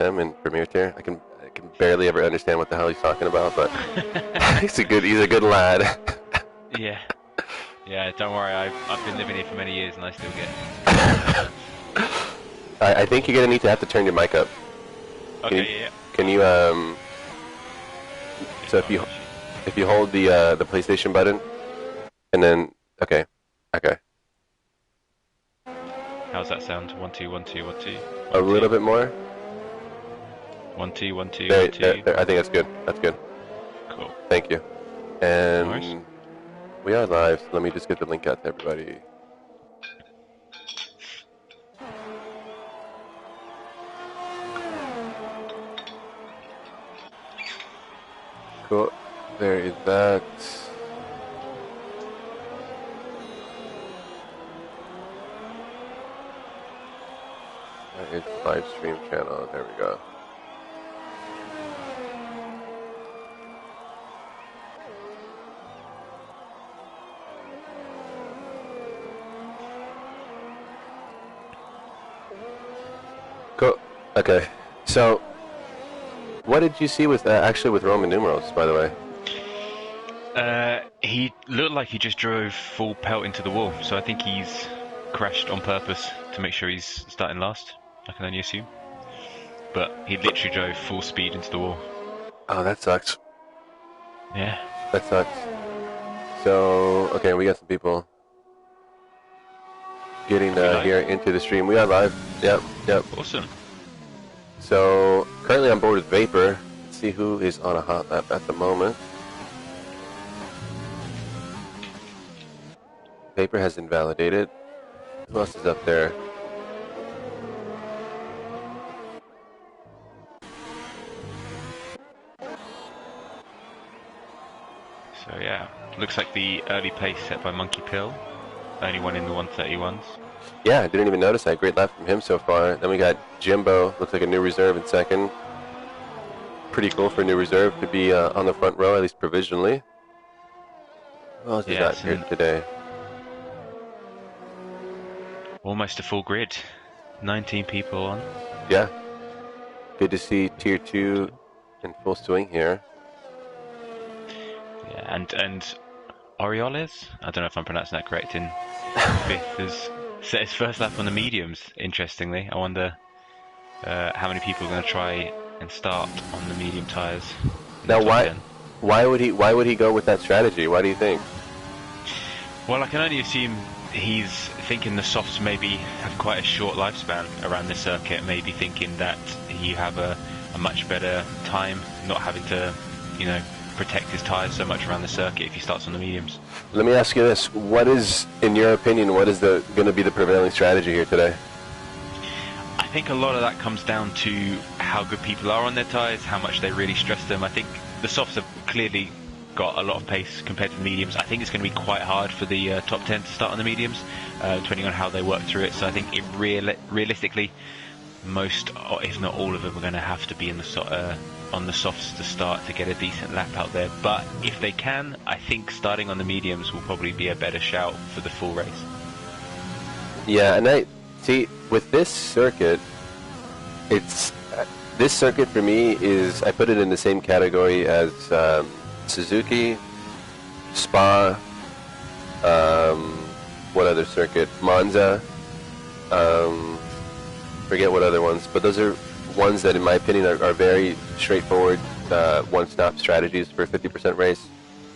him in Premier Tier. I can barely ever understand what the hell he's talking about, but he's a good lad. Yeah, yeah. Don't worry, I've been living here for many years and I still get nonsense. I think you're gonna need to have to turn your mic up. Can you, Okay, yeah. can you so if you hold the PlayStation button and then okay, How's that sound? 1 2 1 2 1 2 a 1 little 2 bit more. 1 2 1 2 There, 1 there, 2. there, I think that's good. That's good. Cool. Thank you. No worries. And we are live. So let me just get the link out to everybody. Cool. There is that. That is the live stream channel. There we go. Cool. Okay. So, what did you see with actually with Roman numerals, by the way? He looked like he just drove full pelt into the wall, so I think he's crashed on purpose to make sure he's starting last. I can only assume. But he literally drove full speed into the wall. Oh, that sucks. Yeah. That sucks. So, okay, we got some people getting here into the stream. We are live. Yep, yep. Awesome. So, currently on board with Vapor. Let's see who is on a hot lap at the moment. Vapor has invalidated. Who else is up there? So yeah, looks like the early pace set by Monkey Pill. Only one in the 131s. Yeah, I didn't even notice that. Great lap from him so far. Then we got Jimbo. Looks like a new reserve in second. Pretty cool for a new reserve to be on the front row, at least provisionally. Who else is not here today? Almost a full grid. 19 people on. Yeah. Good to see Tier 2 in full swing here. Yeah, and Orioles, I don't know if I'm pronouncing that correct, in fifth has set his first lap on the mediums, interestingly. I wonder how many people are going to try and start on the medium tyres. Now why would he go with that strategy? Why do you think? Well, I can only assume he's thinking the softs maybe have quite a short lifespan around this circuit, maybe thinking that you have a much better time not having to, protect his tyres so much around the circuit if he starts on the mediums. Let me ask you this. What is, in your opinion, what is going to be the prevailing strategy here today? I think a lot of that comes down to how good people are on their tyres, how much they really stress them. I think the softs have clearly got a lot of pace compared to the mediums. I think it's going to be quite hard for the top 10 to start on the mediums, depending on how they work through it. So I think realistically, most, if not all of them, are going to have to be in the on the softs to start to get a decent lap out there. But if they can, I think starting on the mediums will probably be a better shout for the full race. Yeah, and I see with this circuit, this circuit for me is, I put it in the same category as Suzuki, Spa, what other circuit? Monza, forget what other ones, but those are ones that in my opinion are very straightforward one-stop strategies for a 50% race,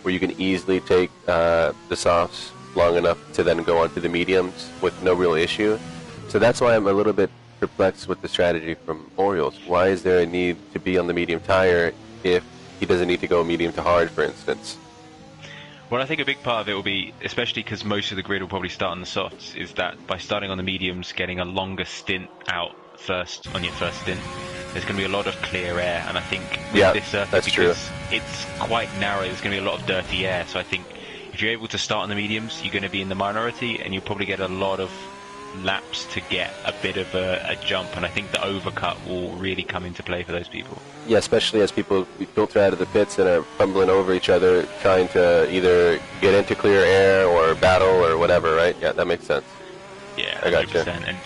where you can easily take the softs long enough to then go on to the mediums with no real issue. So that's why I'm a little bit perplexed with the strategy from Orioles. Why is there a need to be on the medium tire if he doesn't need to go medium to hard, for instance? Well, I think a big part of it will be, especially because most of the grid will probably start on the softs, is that by starting on the mediums, getting a longer stint out first on your first stint, there's going to be a lot of clear air. And I think with this circuit, because it's quite narrow, there's going to be a lot of dirty air. So I think if you're able to start on the mediums, you're going to be in the minority, and you'll probably get a lot of laps to get a bit of a jump, and I think the overcut will really come into play for those people. Yeah, especially as people filter out of the pits and are fumbling over each other, trying to either get into clear air or battle or whatever, right? Yeah, that makes sense. Yeah, I got you. And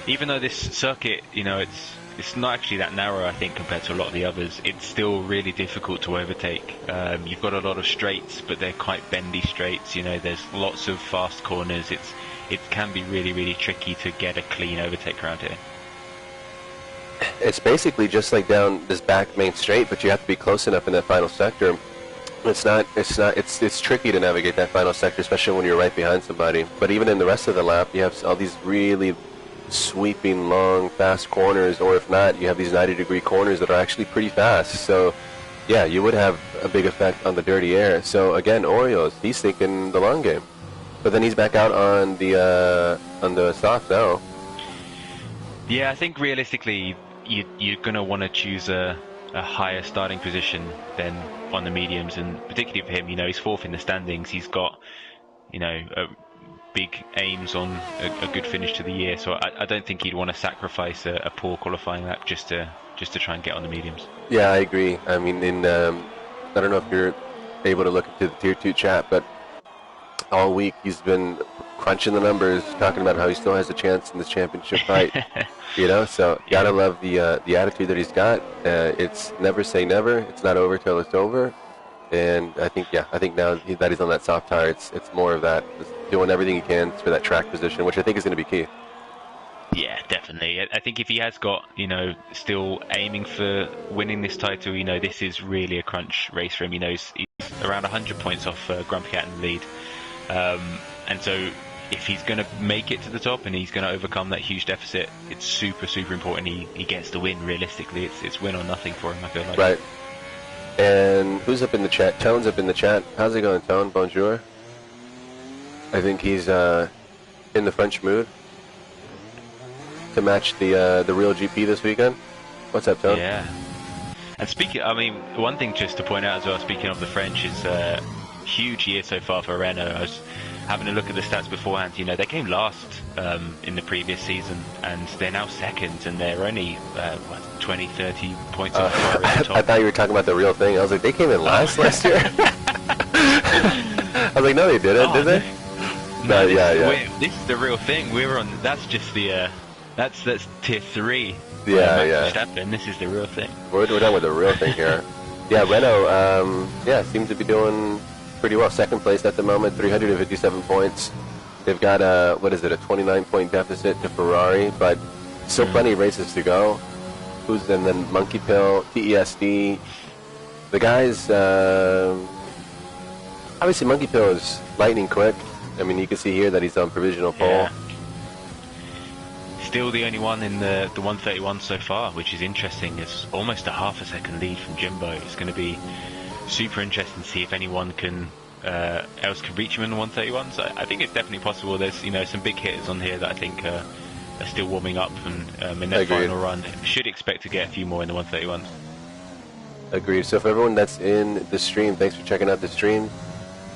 even though this circuit, it's it's not actually that narrow, I think, compared to a lot of the others. It's still really difficult to overtake. You've got a lot of straights, but they're quite bendy straights. You know, there's lots of fast corners. It can be really, really tricky to get a clean overtake around here. It's basically just like down this back main straight, but you have to be close enough in that final sector. It's tricky to navigate that final sector, especially when you're right behind somebody. But even in the rest of the lap, you have all these really sweeping, long, fast corners, or if not, you have these 90-degree corners that are actually pretty fast. So, yeah, you would have a big effect on the dirty air. So again, Orioles, he's thinking the long game, but then he's back out on the soft now. Yeah, I think realistically, you're gonna want to choose a higher starting position than on the mediums, and particularly for him, you know, he's fourth in the standings. He's got, you know, big aims on a good finish to the year, so I don't think he'd want to sacrifice a poor qualifying lap just to try and get on the mediums. Yeah, I agree. I mean, I don't know if you're able to look into the Tier 2 chat, but all week he's been crunching the numbers, talking about how he still has a chance in this championship fight. You know, so gotta love the attitude that he's got. It's never say never. It's not over till it's over. And I think now that he's on that soft tire, it's more of that, just doing everything he can for that track position, which I think is going to be key. Yeah, definitely. I think if he has got, you know, still aiming for winning this title, you know, this is really a crunch race for him. You know, he's around 100 points off Grumpy Cat in the lead. And so if he's going to make it to the top and he's going to overcome that huge deficit, it's super, super important he gets the win. Realistically, it's win or nothing for him, I feel like. Right. And who's up in the chat? Tone's up in the chat. How's it going, Tone? Bonjour. I think he's in the French mood to match the real GP this weekend. What's up, Tone? Yeah. And I mean, one thing just to point out as well, speaking of the French, is a huge year so far for Renault. I was having a look at the stats beforehand. You know, they came last in the previous season, and they're now second, and they're only 20, 30 points off Ferrari at the top. I thought you were talking about the real thing. I was like, they came in last last year? I was like, no, they didn't, did they? No, this is the real thing. We're on. That's just the. That's tier 3. Yeah. Verstappen. This is the real thing. We're done with the real thing here. Yeah, Renault. Seems to be doing pretty well. Second place at the moment, 357 points. They've got a 29-point deficit to Ferrari, but still plenty of races to go. And then Monkey Pill, TESD. The guys. Obviously, Monkey Pill is lightning quick. I mean, you can see here that he's on provisional pole. Yeah. Still the only one in the 131 so far, which is interesting. It's almost a half a second lead from Jimbo. It's going to be super interesting to see if anyone else can reach him in the 131. So I think it's definitely possible. There's some big hitters on here that I think are still warming up and in their final run. Should expect to get a few more in the 131s. Agreed. So for everyone that's in the stream, thanks for checking out the stream.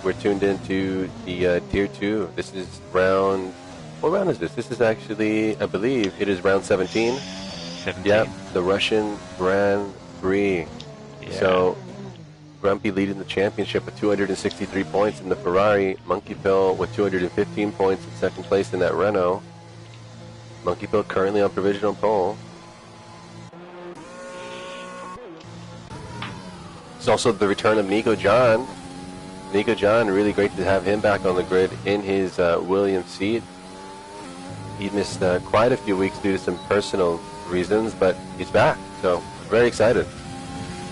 We're tuned into the Tier 2. This is round... What round is this? This is actually, I believe, it is round 17. 17. Yeah, the Russian Grand Prix. Yeah. So, Grumpy leading the championship with 263 points in the Ferrari. Monkey Pill with 215 points in second place in that Renault. Monkey Pill currently on provisional pole. It's also the return of Nico John. Nico John, really great to have him back on the grid in his Williams seat. He missed quite a few weeks due to some personal reasons, but he's back, so very excited.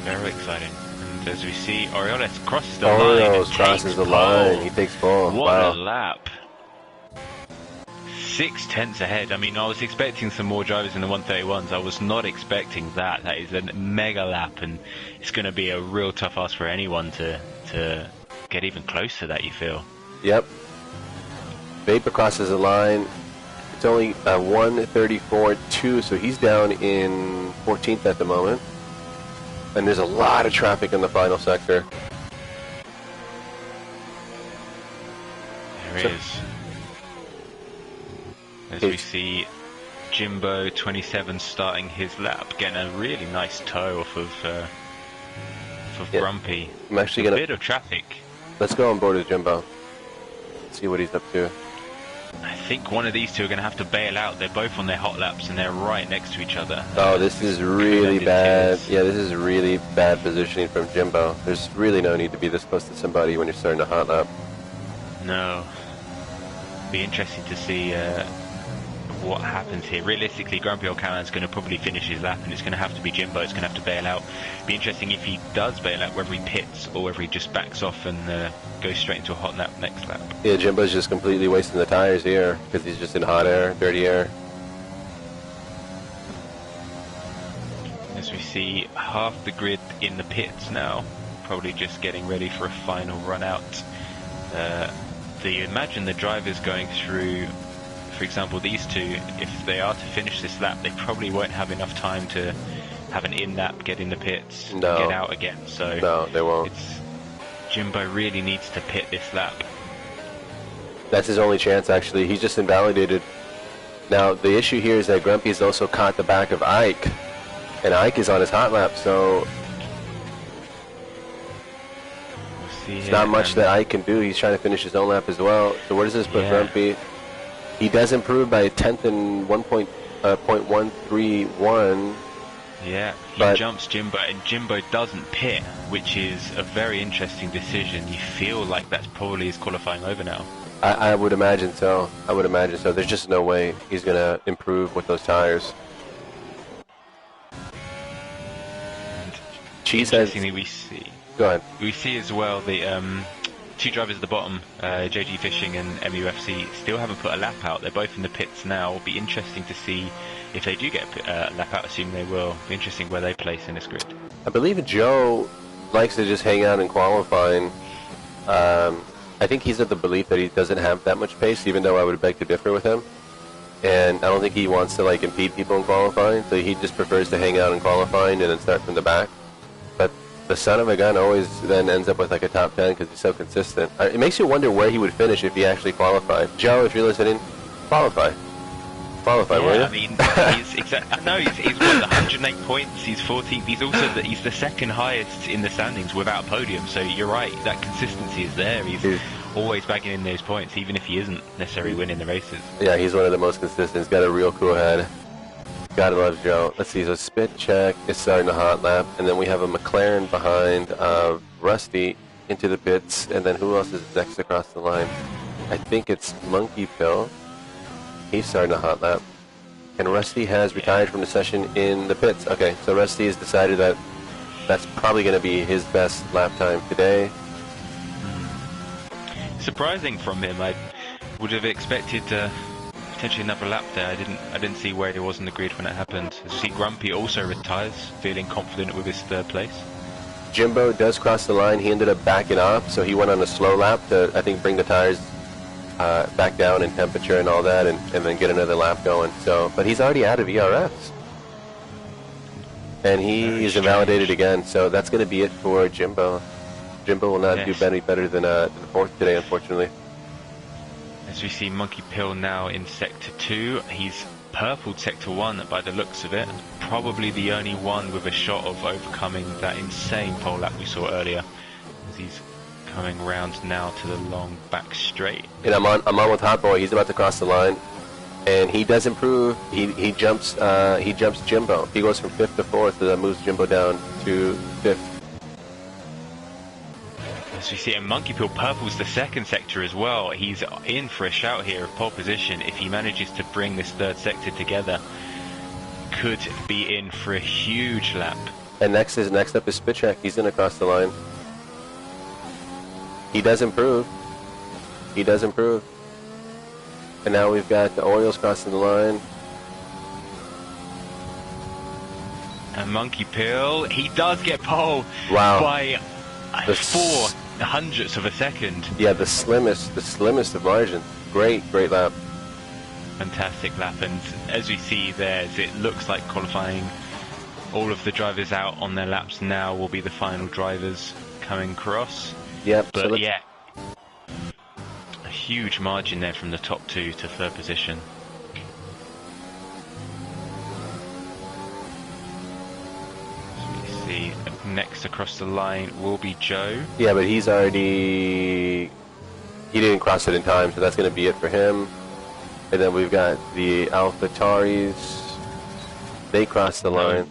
Very exciid. And as we see, Orioles crosses the line. Orioles crosses the line. He takes pole. What a lap. 6/10 ahead. I mean, I was expecting some more drivers in the 131s. I was not expecting that. That is a mega lap, and it's going to be a real tough ask for anyone to get even close to that, you feel. Yep. Vapor crosses the line. It's only 1:34.2, so he's down in 14th at the moment. And there's a lot of traffic in the final sector. There is. As we see Jimbo 27 starting his lap, getting a really nice toe off of Grumpy. I'm actually gonna... A bit of traffic. Let's go on board with Jimbo. See what he's up to. I think one of these two are going to have to bail out. They're both on their hot laps and they're right next to each other. Oh, this is really bad. Yeah, this is really bad positioning from Jimbo. There's really no need to be this close to somebody when you're starting a hot lap. No. Be interesting to see what happens here. Realistically, Grumpy O'Callaghan's going to probably finish his lap, and it's going to have to be Jimbo. It's going to have to bail out. Be interesting if he does bail out, whether he pits or whether he just backs off and goes straight into a hot lap next lap. Yeah, Jimbo's just completely wasting the tires here because he's just in hot air, dirty air. As we see half the grid in the pits now, probably just getting ready for a final run out. Imagine the drivers going through, for example, these two, if they are to finish this lap, they probably won't have enough time to have an in-lap, get in the pits, and get out again. So no, they won't. Jimbo really needs to pit this lap. That's his only chance, actually. He's just invalidated. Now, the issue here is that Grumpy's also caught the back of Ike, and Ike is on his hot lap, so there's not much that Ike can do. He's trying to finish his own lap as well. So where does this put Grumpy? He does improve by a tenth and 1.131. Yeah, he jumps Jimbo, and Jimbo doesn't pit, which is a very interesting decision. You feel like that's probably his qualifying over now. I would imagine so. I would imagine so. There's just no way he's going to improve with those tires. Cheese has... we see... Go ahead. We see as well the two drivers at the bottom, JG Fishing and MUFC, still haven't put a lap out. They're both in the pits now. It'll be interesting to see if they do get a lap out. Assume they will. It'll be interesting where they place in this grid. I believe Joe likes to just hang out in qualifying. I think he's of the belief that he doesn't have that much pace, even though I would beg to differ with him. And I don't think he wants to like impede people in qualifying, so he just prefers to hang out in qualifying and then start from the back. But the son of a gun always then ends up with like a top 10 because he's so consistent. It makes you wonder where he would finish if he actually qualified. Joe, if you're listening, qualify, will you? I mean, he's won 108 points. He's 14th. He's the second highest in the standings without a podium. So you're right, that consistency is there. He's always bagging in those points, even if he isn't necessarily winning the races. Yeah, he's one of the most consistent. He's got a real cool head. Gotta love Joe. Let's see, so Spit Check is starting a hot lap, and then we have a McLaren behind Rusty into the pits, and then who else is next across the line? I think it's Monkey Pill. He's starting a hot lap. And Rusty has retired from the session in the pits. Okay, so Rusty has decided that that's probably going to be his best lap time today. Surprising from him. I would have expected potentially another lap there. I didn't see where he was in the grid when it happened. As you see, Grumpy also retires, feeling confident with his third place. Jimbo does cross the line. He ended up backing off, so he went on a slow lap to, I think, bring the tires back down in temperature and all that, and then get another lap going. So, but he's already out of ERS, and he is invalidated again. So that's going to be it for Jimbo. Jimbo will not do any better than fourth today, unfortunately. As we see Monkey Pill now in Sector 2, he's purpled Sector 1 by the looks of it. Probably the only one with a shot of overcoming that insane pole lap we saw earlier. As he's coming round now to the long back straight. And I'm on with Hot Boy. He's about to cross the line, and he does improve. He jumps Jimbo. He goes from 5th to 4th, so that moves Jimbo down to 5th. As we see, Monkey Pill purples the second sector as well. He's in for a shout here of pole position. If he manages to bring this third sector together, could be in for a huge lap. And next up is Spitcheck. He's going to cross the line. He does improve. And now we've got the Orioles crossing the line. And Monkey Pill, he does get pole by 0.04 of a second. Yeah, the slimmest of margins. Great lap. Fantastic lap, and as we see there, it looks like qualifying. All of the drivers out on their laps now will be the final drivers coming across. Yep. But so yeah, a huge margin there from the top two to third position. So we see next across the line will be Joe. Yeah, but he didn't cross it in time, so that's going to be it for him. And then we've got the AlphaTauris. They crossed the line.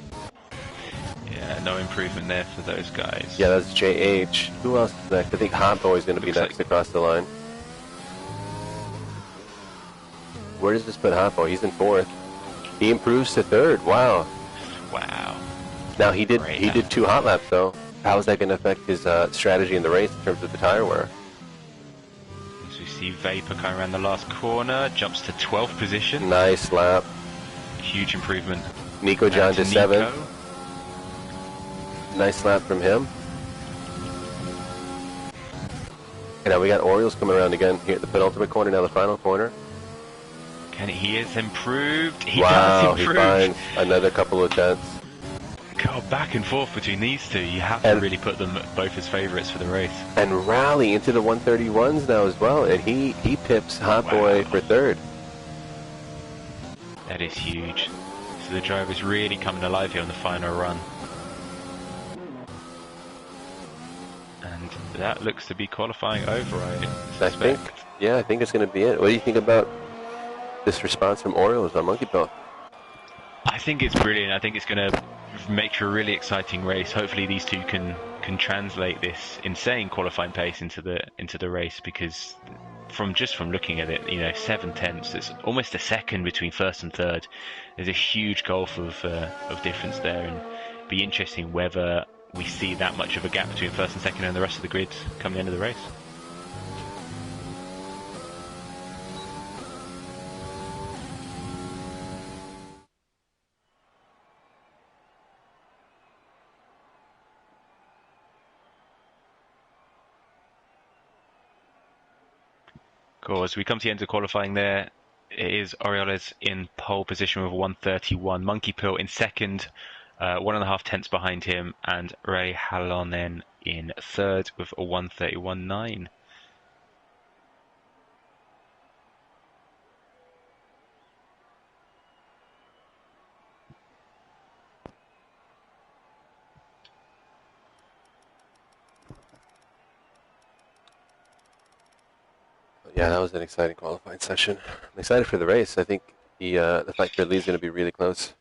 Yeah, no improvement there for those guys. Yeah, that's JH. Who else is next? I think Hot Boy is going to be next to cross the line. Where does this put Hot Boy? He's in 4th. He improves to 3rd. Wow. Wow. Now he did 2 hot laps though. How is that going to affect his strategy in the race in terms of the tire wear? As we see Vapor coming around the last corner, jumps to 12th position. Nice lap. Huge improvement. Nico John to 7th. Nice lap from him. And now we got Orioles coming around again here at the penultimate corner, now the final corner. He is improved. He wow, does improve. He finds another couple of tenths. Go back and forth between these two. You have to really put them both as favourites for the race. And rally into the 131s now as well, and he pips Hot Boy for 3rd. That is huge. So the driver's really coming alive here on the final run. And that looks to be qualifying over, I think it's going to be it. What do you think about this response from Orioles on Monkey Pill? I think it's brilliant. I think it's going to make for a really exciting race. Hopefully these two can translate this insane qualifying pace into the race, because from looking at it, 7 tenths, it's almost a second between 1st and 3rd. There's a huge gulf of difference there, and it'd be interesting whether we see that much of a gap between 1st and 2nd and the rest of the grid come the end of the race. Cool. As we come to the end of qualifying there, it is Orioles in pole position with 131. Monkey Pill in 2nd, 1.5 tenths behind him, and Ray Halonen in 3rd with a 131.9. Yeah, that was an exciting qualifying session. I'm excited for the race. I think the fight for the lead is going to be really close.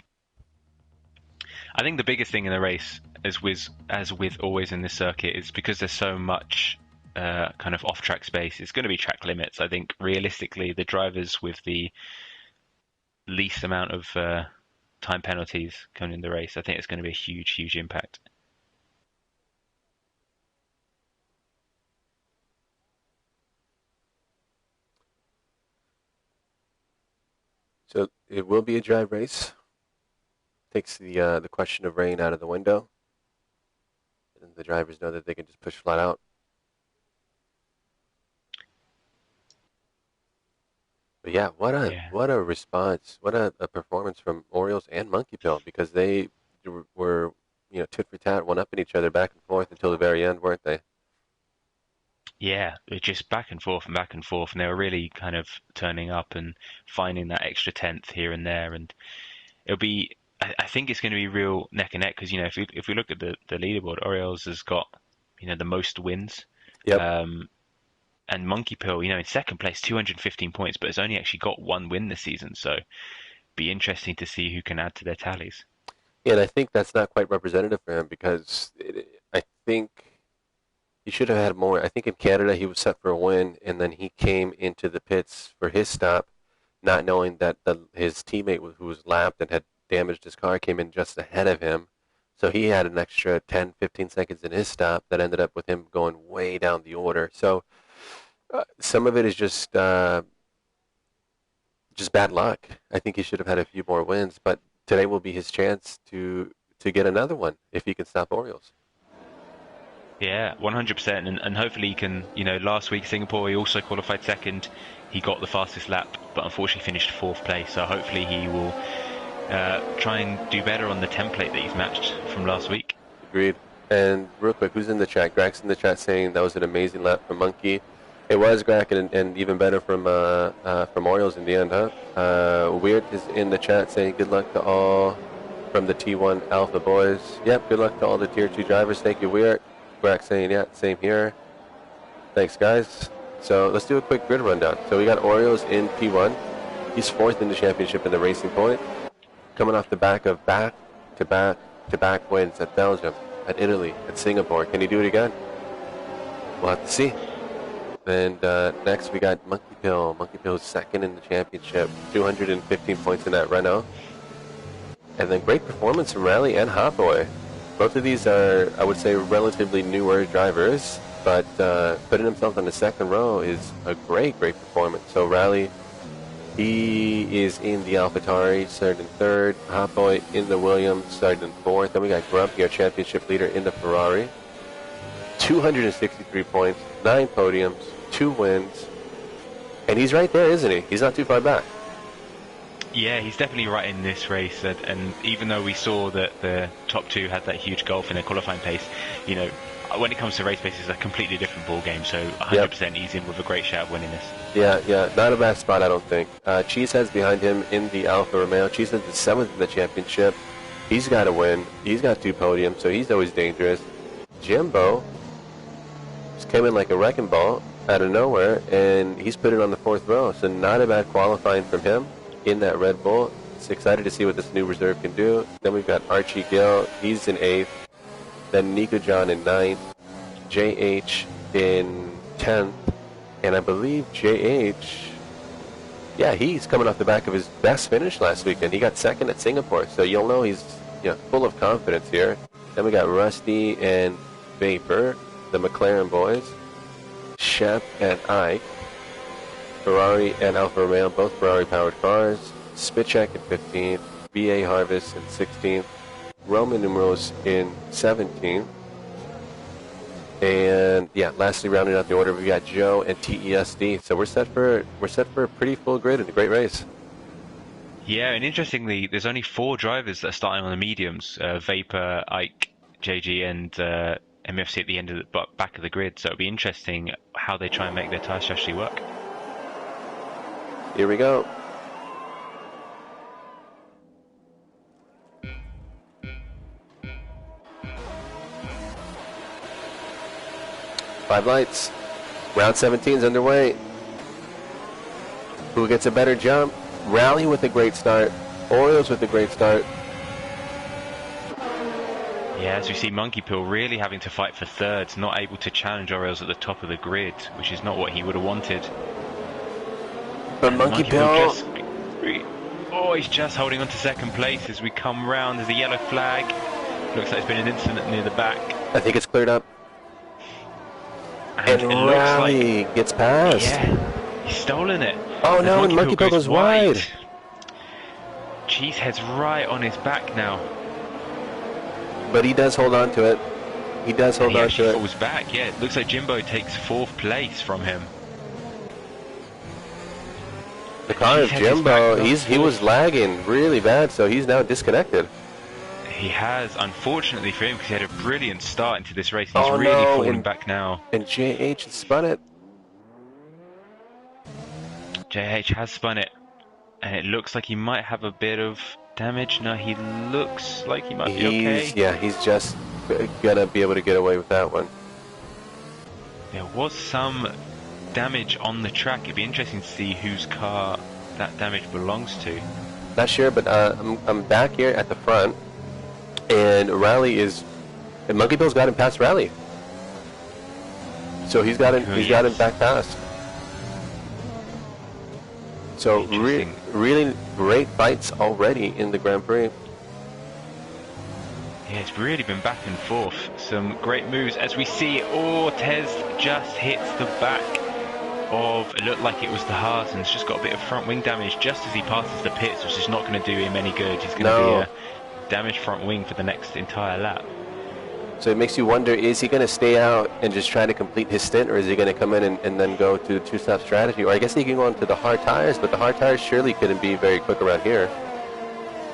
I think the biggest thing in the race, as with always in this circuit, is because there's so much kind of off-track space, it's going to be track limits. I think realistically, the drivers with the least amount of time penalties coming in the race, I think it's going to be a huge, huge impact. So it will be a dry race. Takes the question of rain out of the window, and the drivers know that they can just push flat out. But yeah, what a response, what a performance from Orioles and Monkey Pill, because they were tit for tat, one up in each other, back and forth until the very end, weren't they? Yeah, just back and forth, and they were really kind of turning up and finding that extra tenth here and there, and it'll be. I think it's going to be real neck and neck, because if we look at the leaderboard, Orioles has got the most wins. Yep. And Monkey Pill, in 2nd place, 215 points, but has only actually got 1 win this season. So, be interesting to see who can add to their tallies. Yeah, and I think that's not quite representative for him, because I think he should have had more. I think in Canada he was set for a win, and then he came into the pits for his stop, not knowing that his teammate who was lapped and had damaged his car came in just ahead of him. So he had an extra 10, 15 seconds in his stop that ended up with him going way down the order. So some of it is just bad luck. I think he should have had a few more wins, but today will be his chance to get another one if he can stop Orioles. Yeah, 100%, and hopefully he can. Last week Singapore, he also qualified 2nd. He got the fastest lap, but unfortunately finished 4th place. So hopefully he will try and do better on the template that he's matched from last week. Agreed. And real quick, who's in the chat? Greg's in the chat saying that was an amazing lap from Monkey. It was, Greg, and even better from Orioles in the end, huh? Weird is in the chat saying good luck to all from the T1 Alpha boys. Yep, good luck to all the Tier 2 drivers. Thank you, Weird. Greg saying, yeah, same here. Thanks, guys. So let's do a quick grid rundown. So we got Orioles in P1. He's 4th in the championship in the Racing Point, coming off the back of back-to-back wins at Belgium, at Italy, at Singapore. Can he do it again? We'll have to see. And next we got Monkey Pill. Monkey Pill's 2nd in the championship, 215 points in that Renault. And then great performance from Rally and Hot Boy. Both of these are, I would say, relatively newer drivers, but putting himself on the 2nd row is a great performance. So Rally, he is in the AlphaTauri, started in 3rd. Hot Boy in the Williams, started in 4th. Then we got Grumpy, our championship leader, in the Ferrari. 263 points, 9 podiums, 2 wins. And he's right there, isn't he? He's not too far back. Yeah, he's definitely right in this race, and even though we saw that the top 2 had that huge gulf in their qualifying pace, you know, when it comes to race pace, it's a completely different ball game. So 100% he's in with a great shot of winning this. Yeah, not a bad spot, I don't think. Cheesehead's behind him in the Alfa Romeo. Cheesehead's the 7th in the championship. He's got to win. He's got 2 podiums, so he's always dangerous. Jimbo just came in like a wrecking ball out of nowhere, and he's put it on the 4th row. So not a bad qualifying from him in that Red Bull. It's excited to see what this new reserve can do. Then we've got Archie Gill. He's in 8th. Then Nico John in 9th. JH in 10th. And I believe JH, yeah, he's coming off the back of his best finish last weekend. He got 2nd at Singapore. So you'll know he's full of confidence here. Then we got Rusty and Vapor, the McLaren boys. Shep and Ike. Ferrari and Alfa Romeo, both Ferrari-powered cars. Spitcheck in 15th. BA Harvest in 16th. Roman numerals in 17th. And yeah, lastly, rounding out the order, we got Joe and TESD. So we're set for a pretty full grid and a great race. Yeah, and interestingly, there's only 4 drivers that are starting on the mediums: Vapor, Ike, JG, and MFC at the end of the back of the grid. So it'll be interesting how they try and make their tyre strategy work. Here we go. Five lights. Round 17 is underway. Who gets a better jump? Rally with a great start. Orioles with a great start. Yeah, as we see Monkey Pill really having to fight for 3rd, not able to challenge Orioles at the top of the grid, which is not what he would have wanted. But Monkey Pill... he's just holding on to 2nd place as we come round. There's a yellow flag. Looks like it's been an incident near the back. I think it's cleared up. And Rally gets past. Yeah, he's stolen it. Oh no, and Monkey Pill goes wide. Cheesehead's right on his back now. But he does hold on to it. He does hold on to it. He falls back, yeah. It looks like Jimbo takes 4th place from him. The car of Jimbo, he was lagging really bad, so he's now disconnected. He has, unfortunately for him, because he had a brilliant start into this race. He's really falling back now. And JH has spun it. JH has spun it. And it looks like he might have a bit of damage. No, he looks like he might be okay. Yeah, he's just gonna be able to get away with that one. There was some damage on the track. It'd be interesting to see whose car that damage belongs to. Not sure, but I'm back here at the front. And Monkey Pill's got him past Rally. So he's got him back past. So really great fights already in the Grand Prix. Yeah, it's really been back and forth. Some great moves as we see Ortiz just hits the back of, it looked like it was the Haas, and it's just got a bit of front wing damage just as he passes the pits, which is not going to do him any good. He's going to be a damaged front wing for the next entire lap. So it makes you wonder, is he going to stay out and just try to complete his stint, or is he going to come in and then go to the two-stop strategy? Or I guess he can go into the hard tires, but the hard tires surely couldn't be very quick around here.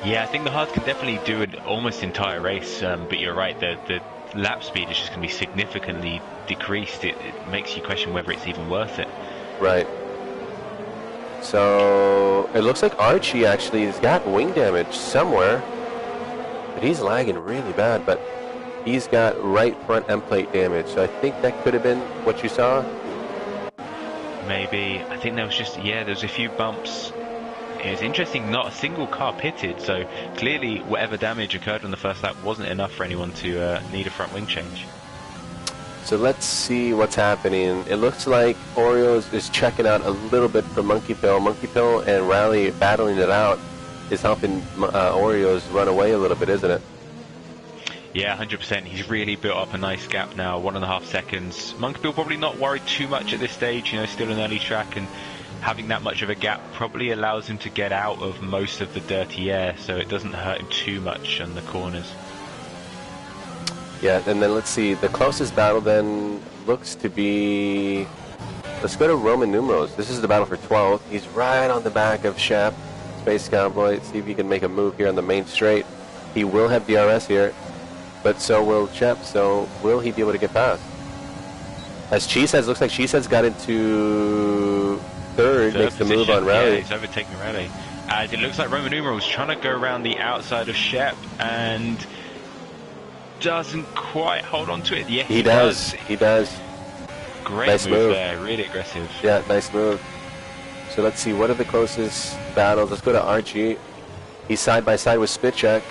Yeah, I think the hards can definitely do an almost entire race, but you're right, the lap speed is just going to be significantly decreased. It makes you question whether it's even worth it. Right. So it looks like Archie actually has got wing damage somewhere, but he's lagging really bad, but he's got right front end plate damage, so I think that could have been what you saw. Maybe. I think there was just, there's a few bumps It was interesting, not a single car pitted, so clearly whatever damage occurred on the first lap wasn't enough for anyone to need a front wing change. So let's see what's happening. It looks like Oreos is checking out a little bit from Monkey Pill. Monkey Pill and Rally battling it out is helping Oreos run away a little bit, isn't it? Yeah, 100%. He's really built up a nice gap now, 1.5 seconds. Monkey Pill probably not worried too much at this stage, you know, still an early track, and having that much of a gap probably allows him to get out of most of the dirty air, so it doesn't hurt him too much on the corners. Yeah, and then let's see. The closest battle then looks to be... Let's go to Roman numerals. This is the battle for 12th. He's right on the back of Shep, Space Cowboy. See if he can make a move here on the main straight. He will have DRS here, but so will Shep. So will he be able to get past? As Cheeseheads, looks like Cheeseheads got into third makes the move on Rally. Yeah, he's overtaking Rally. As it looks like Roman numerals trying to go around the outside of Shep and doesn't quite hold on to it. Yeah, he does. He does. Great nice move there, really aggressive. Yeah, nice move. So let's see, what are the closest battles? Let's go to Archie. He's side by side with Spitcheck.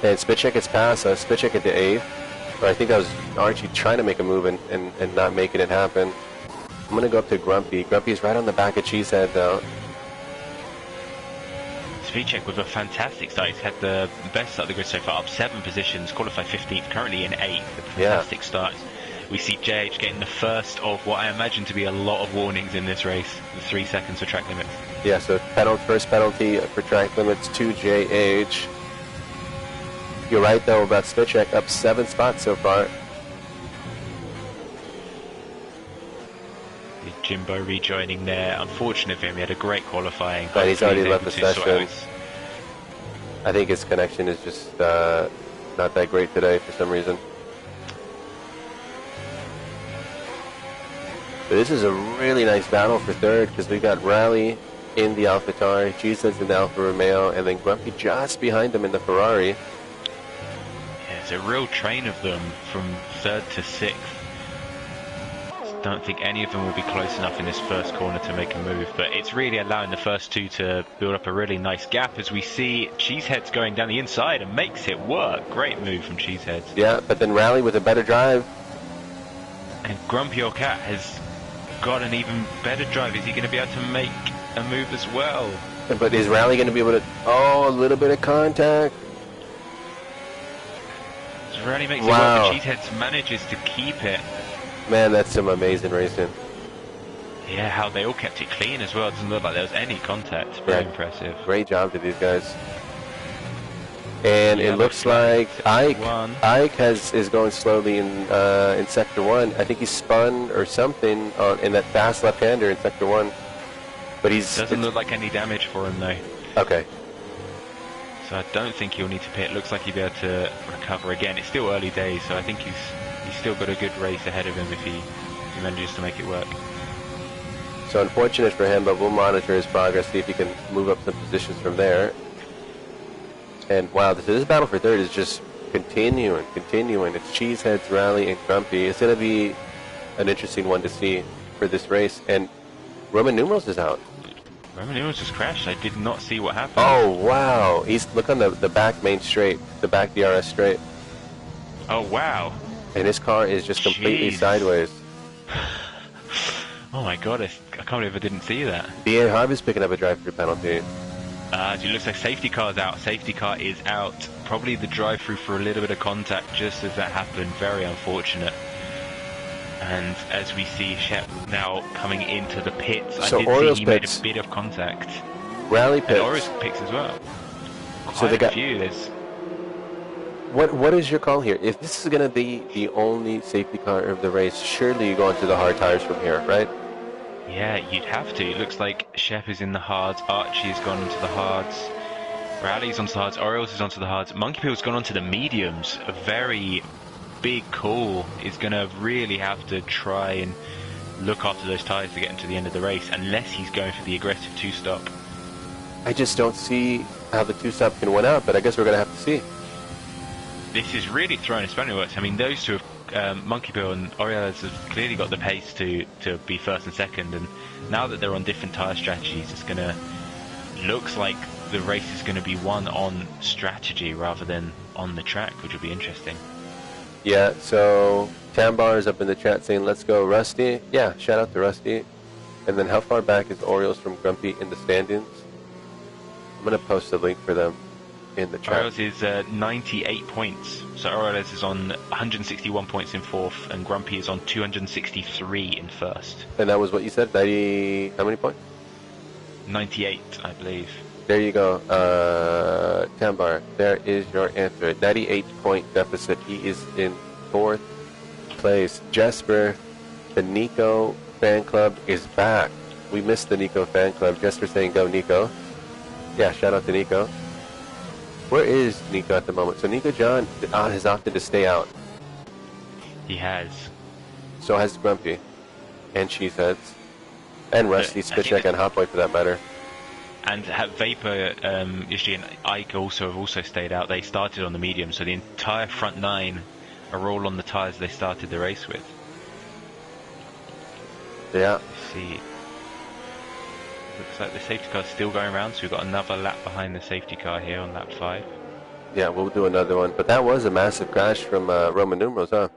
And Spitcheck gets past us. Spitcheck into 8th. Or I think that was Archie trying to make a move and not making it happen. I'm going to go up to Grumpy. Grumpy's right on the back of Cheesehead now. Spitcheck with a fantastic start. He's had the best start of the grid so far, up 7 positions, qualified 15th, currently in 8th. A fantastic start. We see JH getting the first of what I imagine to be a lot of warnings in this race, the 3 seconds for track limits. Yeah, so first penalty for track limits to JH. You're right, though, about Spitcheck, up 7 spots so far. Jimbo rejoining there. Unfortunate for him, he had a great qualifying. But he's already left the session. I think his connection is just not that great today for some reason. But this is a really nice battle for third because we got Rally in the AlphaTauri, Cheeseheads in the Alfa Romeo, and then Grumpy just behind him in the Ferrari. Yeah, it's a real train of them from 3rd to 6th. Don't think any of them will be close enough in this first corner to make a move, but it's really allowing the first 2 to build up a really nice gap as we see Cheeseheads going down the inside and makes it work. Great move from Cheeseheads. Yeah, but then Rally with a better drive. And Grumpy or Cat has got an even better drive. Is he going to be able to make a move as well? But is Rally going to be able to... Oh, a little bit of contact. So Rally makes it work, but Cheeseheads manages to keep it. Man, that's some amazing racing. Yeah, how they all kept it clean as well. It doesn't look like there was any contact. Very impressive. Great job to these guys. And it looks like Ike is going slowly in Sector 1. I think he spun or something in that fast left-hander in Sector 1. But doesn't look like any damage for him though. Okay. So I don't think he'll need to pit. Looks like he'll be able to recover again. It's still early days, so I think he's still got a good race ahead of him if he manages to make it work. So unfortunate for him, but we'll monitor his progress, see if he can move up some positions from there. And wow, this battle for third is just continuing. It's Cheeseheads, Rally, and Grumpy. It's going to be an interesting one to see for this race. And Roman numerals is out. Roman numerals just crashed. I did not see what happened. Oh wow! Look on the back main straight, the back DRS straight. Oh wow! And his car is just completely sideways. Oh my god, I can't believe I didn't see that. B.A. Harvey's picking up a drive-through penalty. It looks like safety car's out. Safety car is out. Probably the drive-through for a little bit of contact just as that happened. Very unfortunate. And as we see Shep now coming into the pits, so I did Orioles see he pits. made a bit of contact. Rally pits. And Orioles picks as well. So they got a few. There's... What is your call here? If this is going to be the only safety car of the race, surely you go into the hard tires from here, right? Yeah, you'd have to. It looks like Shep is in the hards, Archie's gone into the hards, Rally's onto the hards, Orioles is onto the hards, Monkey Pill's gone onto the mediums. A very big call. Is going to really have to try and look after those tyres to get into the end of the race, unless he's going for the aggressive 2-stop. I just don't see how the 2-stop can win out, but I guess we're going to have to see. This is really throwing a spanner works. I mean, those two, Monkey Pill and Orioles, have clearly got the pace to be first and second, and now that they're on different tyre strategies, it's going to looks like the race is going to be won on strategy rather than on the track, which will be interesting. Yeah, so Tambar is up in the chat saying, let's go Rusty. Yeah, shout out to Rusty. And then how far back is Orioles from Grumpy in the standings? I'm going to post a link for them in the chat. Orioles is 98 points. So Orioles is on 161 points in 4th, and Grumpy is on 263 in 1st. And that was what you said? 90... How many points? 98, I believe. There you go. Tambar, there is your answer. 98-point deficit. He is in 4th place. Jesper, the Nico fan club is back. We missed the Nico fan club. Jesper saying go Nico. Yeah, shout out to Nico. Where is Nico at the moment? So Nico John has opted to stay out. He has. So has Grumpy. And Cheeseheads. And Rusty, Spitcheck, and Hotboy for that matter. And Vapor, Ishii, and Ike also have stayed out. They started on the medium, so the entire front 9 are all on the tyres they started the race with. Yeah. Let's see. Looks like the safety car's still going around, so we've got another lap behind the safety car here on lap 5. Yeah, we'll do another one. But that was a massive crash from Roman numerals, huh?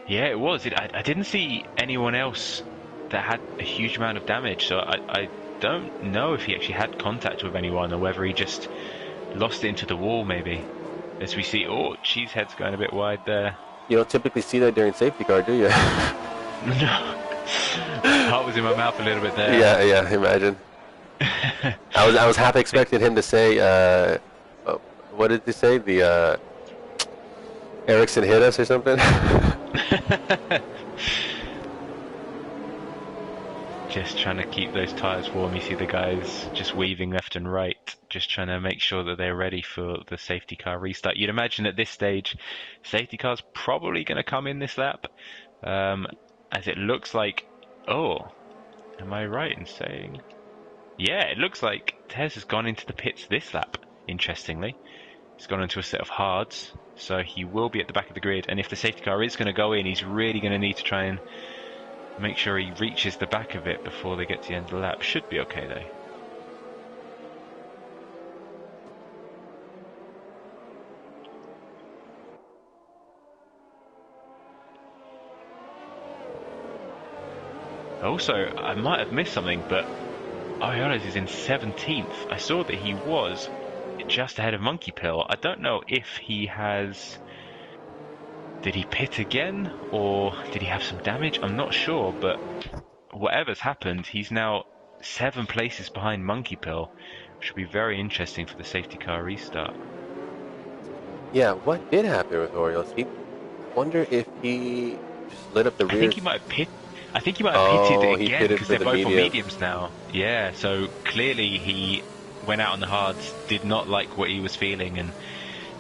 Yeah, it was. I didn't see anyone else that had a huge amount of damage, so I don't know if he actually had contact with anyone or whether he just lost it into the wall, maybe. As we see, oh, Cheesehead's going a bit wide there. You don't typically see that during safety car, do you? No. Heart was in my mouth a little bit there. Yeah, imagine. I was half expecting him to say, what did he say? The Ericsson hit us or something? Just trying to keep those tyres warm. You see the guys just weaving left and right, just trying to make sure that they're ready for the safety car restart. You'd imagine at this stage, safety car's probably going to come in this lap, as it looks like... Oh, am I right in saying... Yeah, it looks like Tez has gone into the pits this lap, interestingly. He's gone into a set of hards, so he will be at the back of the grid, and if the safety car is going to go in, he's really going to need to try and make sure he reaches the back of it before they get to the end of the lap. Should be okay though. Also, I might have missed something, but Orioles is in 17th. I saw that he was just ahead of Monkey Pill. I don't know if he has... Did he pit again, or did he have some damage? I'm not sure, but whatever's happened, he's now 7 places behind Monkey Pill, which will be very interesting for the safety car restart. Yeah, what did happen with Orioles? Wonder if he just lit up the rear. I think he might have pitted again because they're both on mediums now. Yeah, so clearly he went out on the hards, did not like what he was feeling, and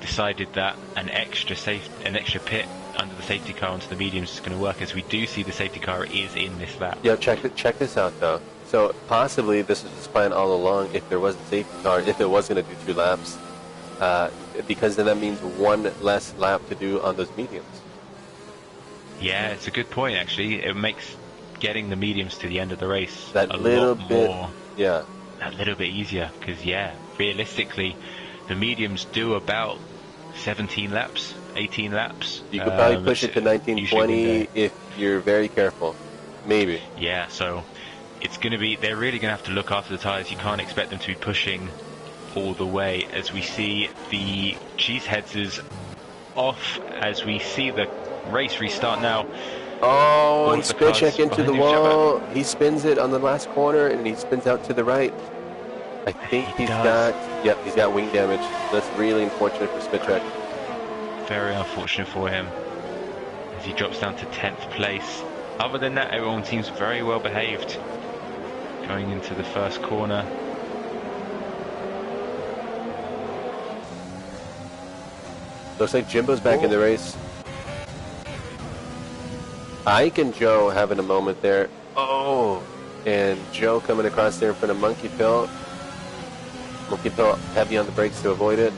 decided that an extra pit under the safety car onto the mediums is going to work, as we do see the safety car is in this lap. Yeah, check this out though. So possibly this was his plan all along. If there was a safety car, if it was going to do 2 laps, because then that means 1 less lap to do on those mediums. Yeah, it's a good point actually. It makes getting the mediums to the end of the race that a little lot bit, more, yeah, a little bit easier, because realistically, the mediums do about 17 laps, 18 laps. You could probably push it to 19, 20 if you're very careful. Maybe. Yeah, so it's going to be, they're really going to have to look after the tyres. You can't expect them to be pushing all the way, as we see the Cheeseheads is off, as we see the race restart now. Oh, he spin check into the wall. He spins it on the last corner, and he spins out to the right. I think he's got wing damage. That's really unfortunate for Spitcheck. Very unfortunate for him, as he drops down to 10th place. Other than that, everyone seems very well behaved going into the first corner. Looks like Jimbo's back in the race. Ike and Joe having a moment there. Oh, and Joe coming across there in front of Monkey Pill. Monkey Pill heavy on the brakes to avoid it.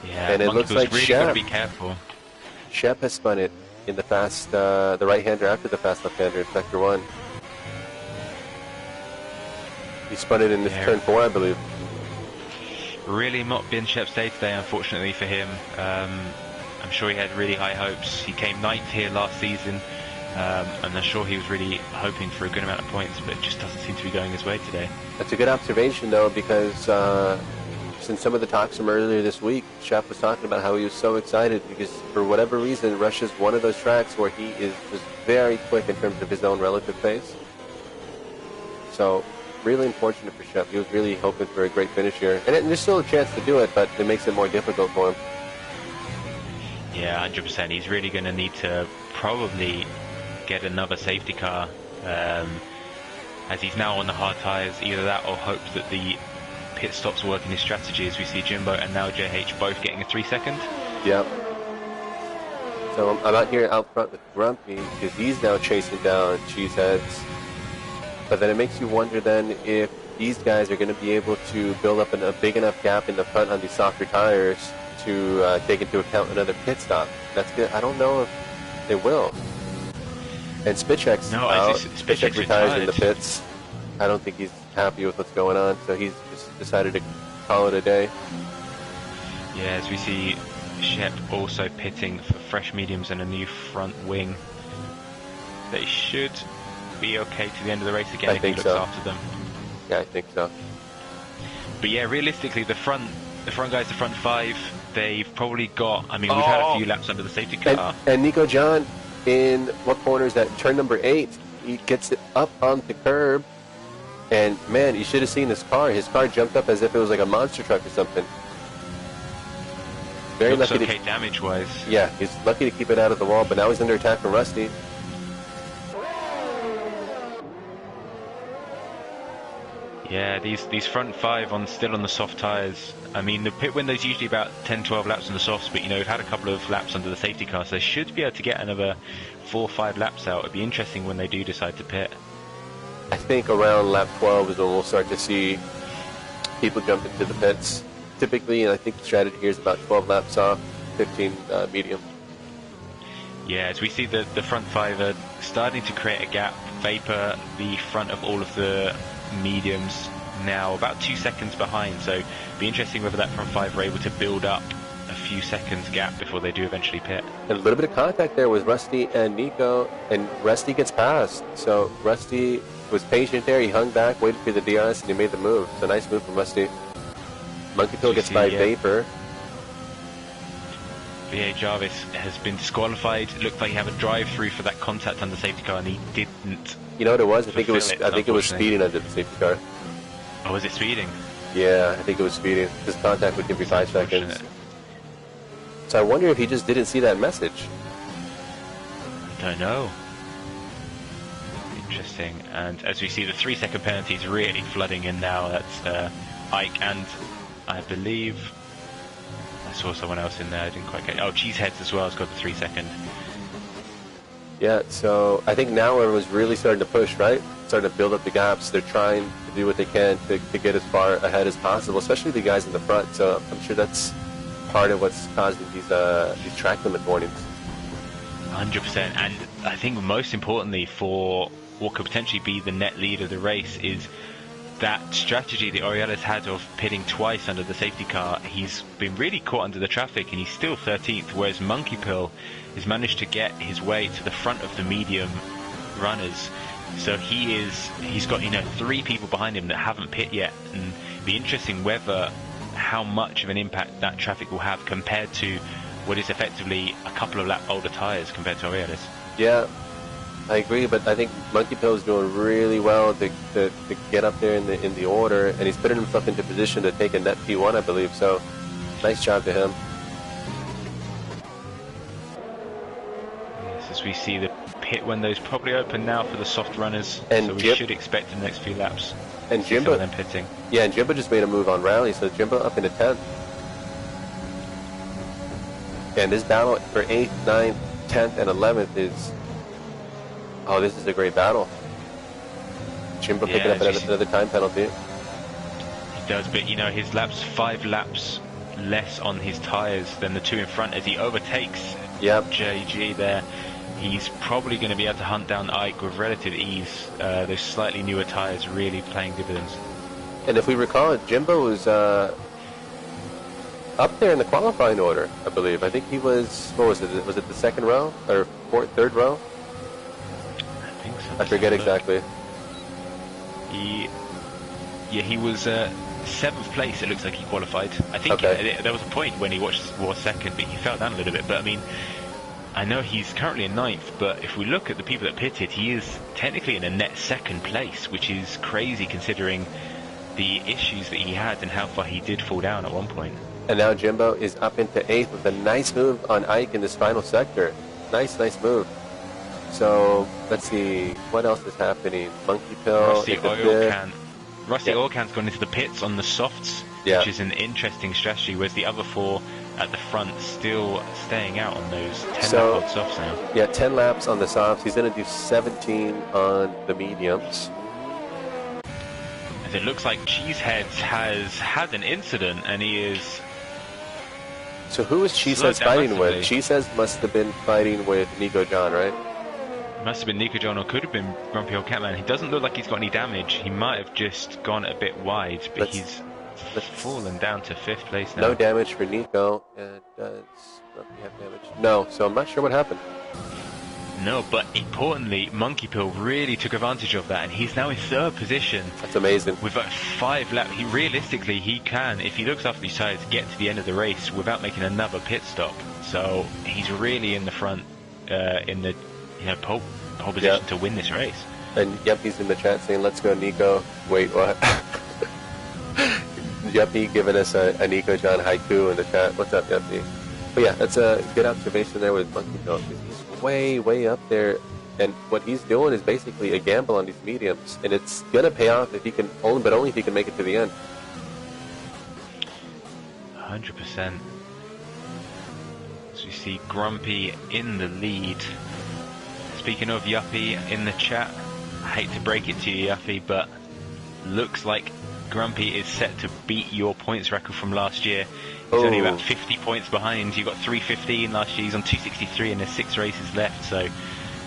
Yeah, and it looks like really got to be careful. Shep has spun it in the fast, the right-hander after the fast left-hander in Sector 1. He spun it in this turn 4, I believe. Really not been Shep's day today, unfortunately for him. I'm sure he had really high hopes. He came 9th here last season, and I'm sure he was really hoping for a good amount of points, but it just doesn't seem to be going his way today. That's a good observation, though, because since some of the talks from earlier this week, Shep was talking about how he was so excited because for whatever reason, Russia's one of those tracks where he is just very quick in terms of his own relative pace. So, really unfortunate for Shep. He was really hoping for a great finish here. And there's still a chance to do it, but it makes it more difficult for him. Yeah, 100%. He's really going to need to probably get another safety car, as he's now on the hard tyres. Either that or hope that the pit stops work in his strategy, as we see Jimbo and now JH both getting a 3-second. Yep. So I'm out here out front with Grumpy because he's now chasing down Cheeseheads. But then it makes you wonder then if these guys are going to be able to build up a big enough gap in the front on these softer tires to take into account another pit stop. That's good. I don't know if they will. And Spitchek's out. Spitchek retires in the pits. I don't think he's happy with what's going on, so he's just decided to call it a day. Yeah, as we see Shep also pitting for fresh mediums and a new front wing. They should be okay to the end of the race again if he looks after them. Yeah, I think so. But yeah, realistically, the front guys, the front 5, they've probably got. I mean, we've had a few laps under the safety car. And Nico John, in what corner is that? Turn number 8. He gets it up on the curb, and man, you should have seen his car. His car jumped up as if it was like a monster truck or something. Very looks lucky okay damage-wise. Yeah, he's lucky to keep it out of the wall, but now he's under attack from Rusty. Yeah, these front 5 still on the soft tyres. I mean, the pit window's usually about 10-12 laps on the softs, but you know, we've had a couple of laps under the safety car, so they should be able to get another 4 or 5 laps out. It'd be interesting when they do decide to pit. I think around lap 12 is when we'll start to see people jump into the pits. Typically, and I think the strategy here is about 12 laps off, 15 medium. Yeah, as we see the front 5 are starting to create a gap. Vapor, the front of all of the mediums, now about 2 seconds behind, so it'll be interesting whether that front 5 are able to build up a few seconds gap before they do eventually pit. And a little bit of contact there with Rusty and Nico, and Rusty gets past. So Rusty was patient there, he hung back, waited for the DRS, and he made the move. It's a nice move from Rusty. Monkey Pill gets by Vapor. VA Jarvis has been disqualified. It looked like he had a drive-through for that contact on the safety car, and he didn't. You know what it was? I think it was speeding under the safety car. Oh, was it speeding? Yeah, I think it was speeding. His contact would give you 5 seconds. So I wonder if he just didn't see that message. I don't know. Interesting. And as we see, the 3-second penalty is really flooding in now. That's Ike and I believe I saw someone else in there. I didn't quite get. Oh, Cheeseheads as well has got the 3-second. Yeah, so I think now everyone's really starting to push, right? Starting to build up the gaps. They're trying to do what they can to get as far ahead as possible, especially the guys in the front. So I'm sure that's part of what's causing these track limit warnings. 100%. And I think most importantly for what could potentially be the net lead of the race is that strategy that Orioles had of pitting twice under the safety car. He's been really caught under the traffic and he's still 13th, whereas Monkey Pill has managed to get his way to the front of the medium runners. So he's got 3 people behind him that haven't pit yet, and it'd be interesting how much of an impact that traffic will have compared to what is effectively a couple of lap older tyres compared to Orioles. Yeah, I agree, but I think Monkey Pill is doing really well to get up there in the order, and he's putting himself into position to take a net P1, I believe. So, nice job to him. Yes, as we see the pit window's probably open now for the soft runners, and so we should expect in the next few laps. And Jimbo them pitting. Yeah, and Jimbo just made a move on Rally, so Jimbo up into 10th. And this battle for 8th, 9th, 10th, and 11th is. Oh, this is a great battle. Jimbo picking up another time penalty. He does, but his laps, 5 laps less on his tyres than the 2 in front as he overtakes JG there. He's probably going to be able to hunt down Ike with relative ease. Those slightly newer tyres really playing dividends. And if we recall, Jimbo was up there in the qualifying order, I believe. I think he was, what was it? Was it the second row or third row? I think so. I forget exactly. He was 7th place. It looks like he qualified. I think there was a point when he was second, but he fell down a little bit. But I mean, I know he's currently in 9th, but if we look at the people that pitted, he is technically in a net 2nd place, which is crazy considering the issues that he had and how far he did fall down at one point. And now Jimbo is up into 8th with a nice move on Ike in this final sector. Nice move. So, let's see, what else is happening? Monkey Pill. Rusty Oil Can's gone into the pits on the softs, which is an interesting strategy, whereas the other 4 at the front still staying out on those 10-lap-old softs now. Yeah, 10 laps on the softs. He's going to do 17 on the mediums. As it looks like Cheeseheads has had an incident, and he is... So who is Cheeseheads fighting with? Cheeseheads must have been fighting with Nico John, right? Must have been Nico John, or could have been Grumpy Old Catman. He doesn't look like he's got any damage. He might have just gone a bit wide, but he's fallen down to 5th place now. No damage for Nico. And does Grumpy have damage? No, so I'm not sure what happened. No, but importantly, Monkey Pill really took advantage of that, and he's now in 3rd position. That's amazing. With 5 laps, realistically, he can, if he looks after these tyres, get to the end of the race without making another pit stop. So he's really in the front, in the pole position to win this race. And Yuppie's in the chat saying, "Let's go, Nico." Wait, what? Yuppie giving us a Nico John haiku in the chat. What's up, Yuppie? But yeah, that's a good observation there with Monkey Pill. He's way up there, and what he's doing is basically a gamble on these mediums, and it's gonna pay off if he can only if he can make it to the end. 100%. So you see Grumpy in the lead. Speaking of Yuppie in the chat, I hate to break it to you, Yuppie, but looks like Grumpy is set to beat your points record from last year. He's only about 50 points behind. You got 315 last year. He's on 263 and there's 6 races left. So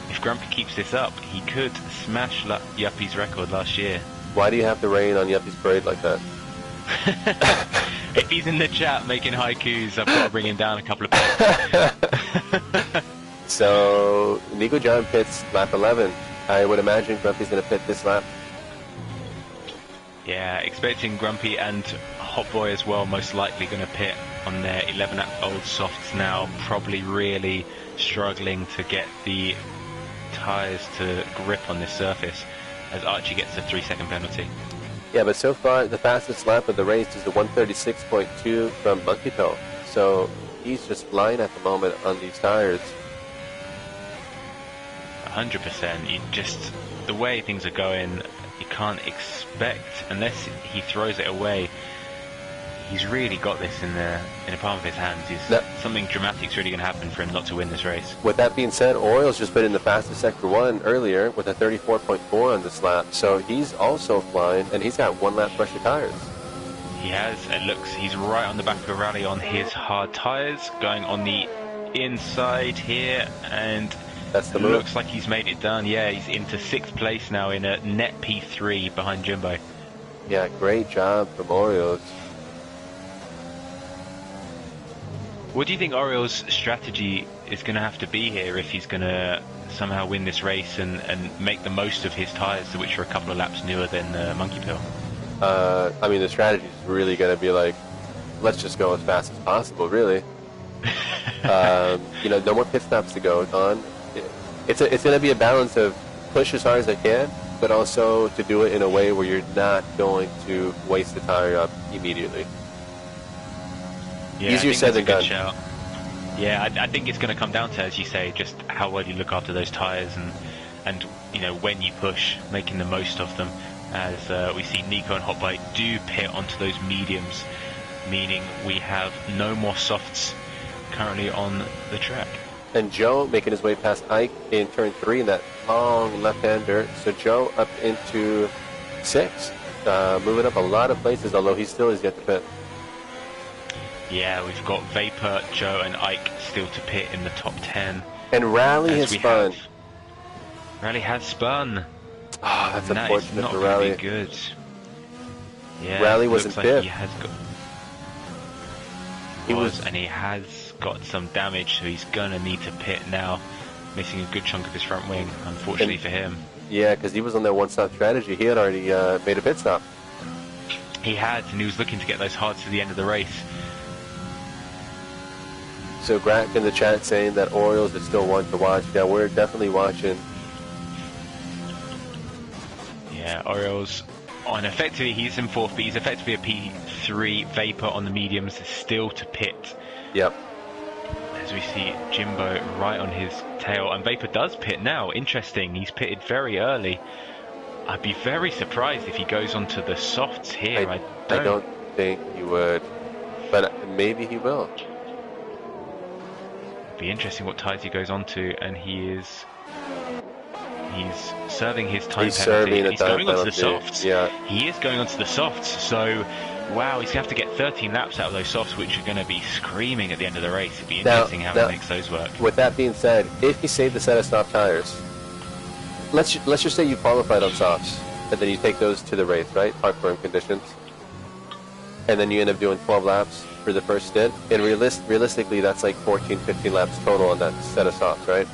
if Grumpy keeps this up, he could smash Yuppie's record last year. Why do you have to rain on Yuppie's parade like that? If he's in the chat making haikus, I've got to bring him down a couple of points. So Nico John pits lap 11. I would imagine Grumpy's going to pit this lap. Yeah, expecting Grumpy and Hot Boy as well, most likely going to pit on their 11-old softs now, probably really struggling to get the tyres to grip on this surface as Archie gets a 3-second penalty. Yeah, but so far the fastest lap of the race is the 136.2 from Monkey Pill. So he's just flying at the moment on these tires. 100%. The way things are going, you can't expect, unless he throws it away. He's really got this in the palm of his hands. Something dramatic's really going to happen for him not to win this race. With that being said, Orioles just put in the fastest Sector 1 earlier with a 34.4 on this lap. So he's also flying, and he's got 1 lap fresher tires. He has. It looks he's right on the back of Rally on his hard tires, going on the inside here, and that's the move. Looks like he's made it done. Yeah, he's into 6th place now in a net P3 behind Jimbo. Yeah, great job from Orioles. What do you think Orioles' strategy is going to have to be here if he's going to somehow win this race and make the most of his tyres, which are a couple of laps newer than Monkey Pill? I mean, the strategy is really going to be like, let's just go as fast as possible, really. No more pit stops to go on. It's going to be a balance of push as hard as I can, but also to do it in a way where you're not going to waste the tire up immediately. Yeah, easier said than done. Shout. Yeah, I think it's going to come down to, as you say, just how well you look after those tyres and when you push, making the most of them. As we see Nico and Hotbite do pit onto those mediums, meaning we have no more softs currently on the track. And Joe making his way past Ike in turn 3 in that long left-hander. So Joe up into 6th, moving up a lot of places, although he still is yet to pit. Yeah, we've got Vapor, Joe, and Ike still to pit in the top 10. And Rally has spun. Rally has spun. Oh, that's unfortunate for Rally. Be good. Yeah, Rally it was in looks like fifth. he has got. He was- And he has got some damage, so he's gonna need to pit now, missing a good chunk of his front wing, unfortunately for him. Yeah, because he was on that one-stop strategy. He had already made a pit stop. He had, and he was looking to get those hards to the end of the race. So Grak in the chat saying that Orioles is still one to watch. Yeah, we're definitely watching. Yeah, Orioles on effectively, he's in fourth, but he's effectively a P3. Vapor on the mediums is still to pit. Yep. As we see Jimbo right on his tail, and Vapor does pit now. Interesting, he's pitted very early. I'd be very surprised if he goes onto the softs here. I don't think he would, but maybe he will. It'd be interesting what ties he goes onto, and he's serving his time He's penalty. serving a He's time going onto the penalty, softs. yeah. He is going onto the softs. So, wow, he's going to have to get 13 laps out of those softs, which are going to be screaming at the end of the race. It'd be interesting how he makes those work. With that being said, if you save the set of soft tires, let's just say you qualified on softs, and then you take those to the race, right? Park firm conditions, and then you end up doing 12 laps for the first stint, and realistically, that's like 14, 15 laps total on that set of softs, right?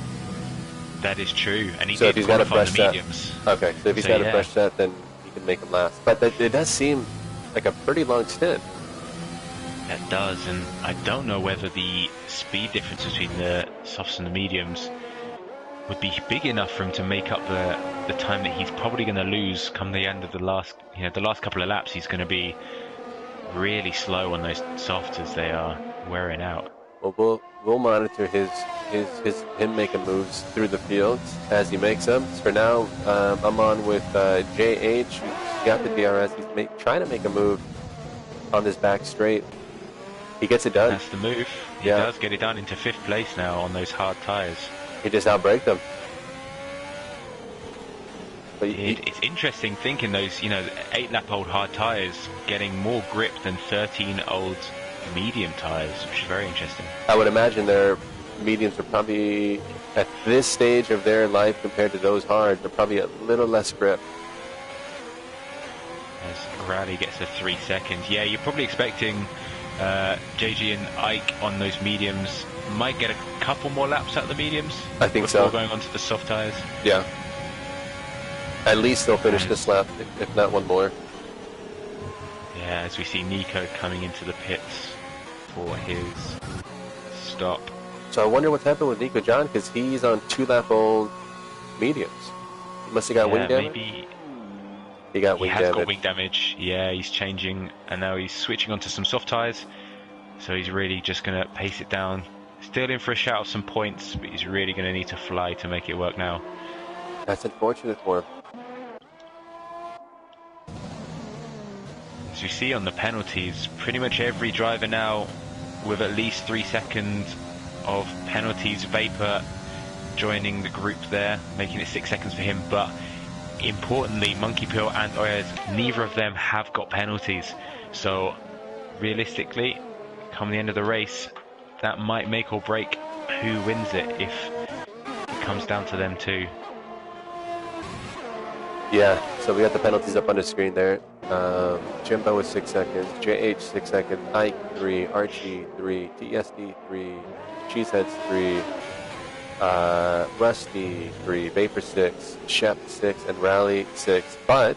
That is true, and he So if did he's got a qualify fresh the set, mediums. okay. So if he's got a fresh set, then he can make them last. But it does seem like a pretty long stint. That does, and I don't know whether the speed difference between the softs and the mediums would be big enough for him to make up the time that he's probably going to lose come the end of the last couple of laps. He's going to be really slow on those softs as they are wearing out. Well, we'll monitor him making moves through the fields as he makes them. For now, I'm on with JH, who's got the DRS. He's trying to make a move on this back straight. He gets it done. That's the move. He does get it done into 5th place now on those hard tyres. He just outbraked them. But It's interesting thinking those, 8-lap-old hard tyres getting more grip than 13 old medium tyres, which is very interesting. I would imagine their mediums are probably, at this stage of their life compared to those hard, they're probably a little less grip. As Rally gets the 3 seconds. Yeah, you're probably expecting JG and Ike on those mediums might get a couple more laps out of the mediums. I think so. Before going onto the soft tyres. Yeah. At least they'll finish this lap, if not one more. Yeah, as we see Nico coming into the pits for his stop. So I wonder what's happened with Nico John, because he's on 2-lap-old mediums. He must have got wing damage? Maybe he got wing has damage. got wing damage. Yeah, he's changing, and now he's switching onto some soft tyres. So he's really just going to pace it down. Still in for a shout of some points, but he's really going to need to fly to make it work now. That's unfortunate for him. As you see on the penalties, pretty much every driver now with at least 3 seconds of penalties. Vapor joining the group there, making it 6 seconds for him. But importantly, Monkey Pill and Oyez, neither of them have got penalties. So realistically, come the end of the race, that might make or break who wins it if it comes down to them too. Yeah, so we got the penalties up on the screen there. Jimbo is 6 seconds, JH 6 seconds, Ike 3, Archie 3, TSD 3, Cheeseheads 3, Rusty 3, Vapor 6, Shep 6, and Rally 6. But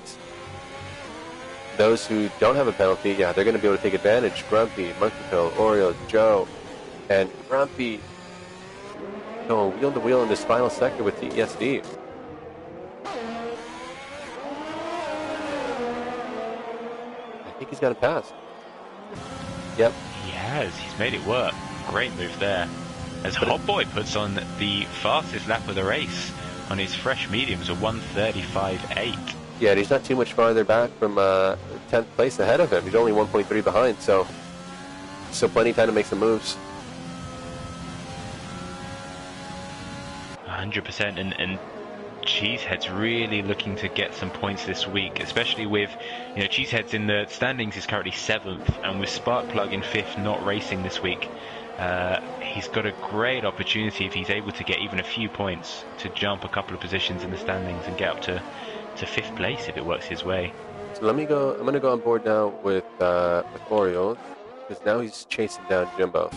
those who don't have a penalty, yeah, they're going to be able to take advantage. Grumpy, Monkey Pill, Oreo, Joe, and Grumpy going wheel to wheel in this final sector with TSD. I think he's got a pass. Yep. He has. He's made it work. Great move there. As Hot Boy puts on the fastest lap of the race on his fresh mediums, a 1:35.8. Yeah, and he's not too much farther back from 10th place ahead of him. He's only 1.3 behind, so plenty of time to make some moves. 100%, and Cheesehead's really looking to get some points this week, especially with, Cheesehead's in the standings is currently 7th, and with Sparkplug in 5th not racing this week, he's got a great opportunity if he's able to get even a few points to jump a couple of positions in the standings and get up to 5th place if it works his way. So let me go. I'm gonna go on board now with Orioles because now he's chasing down Jimbo.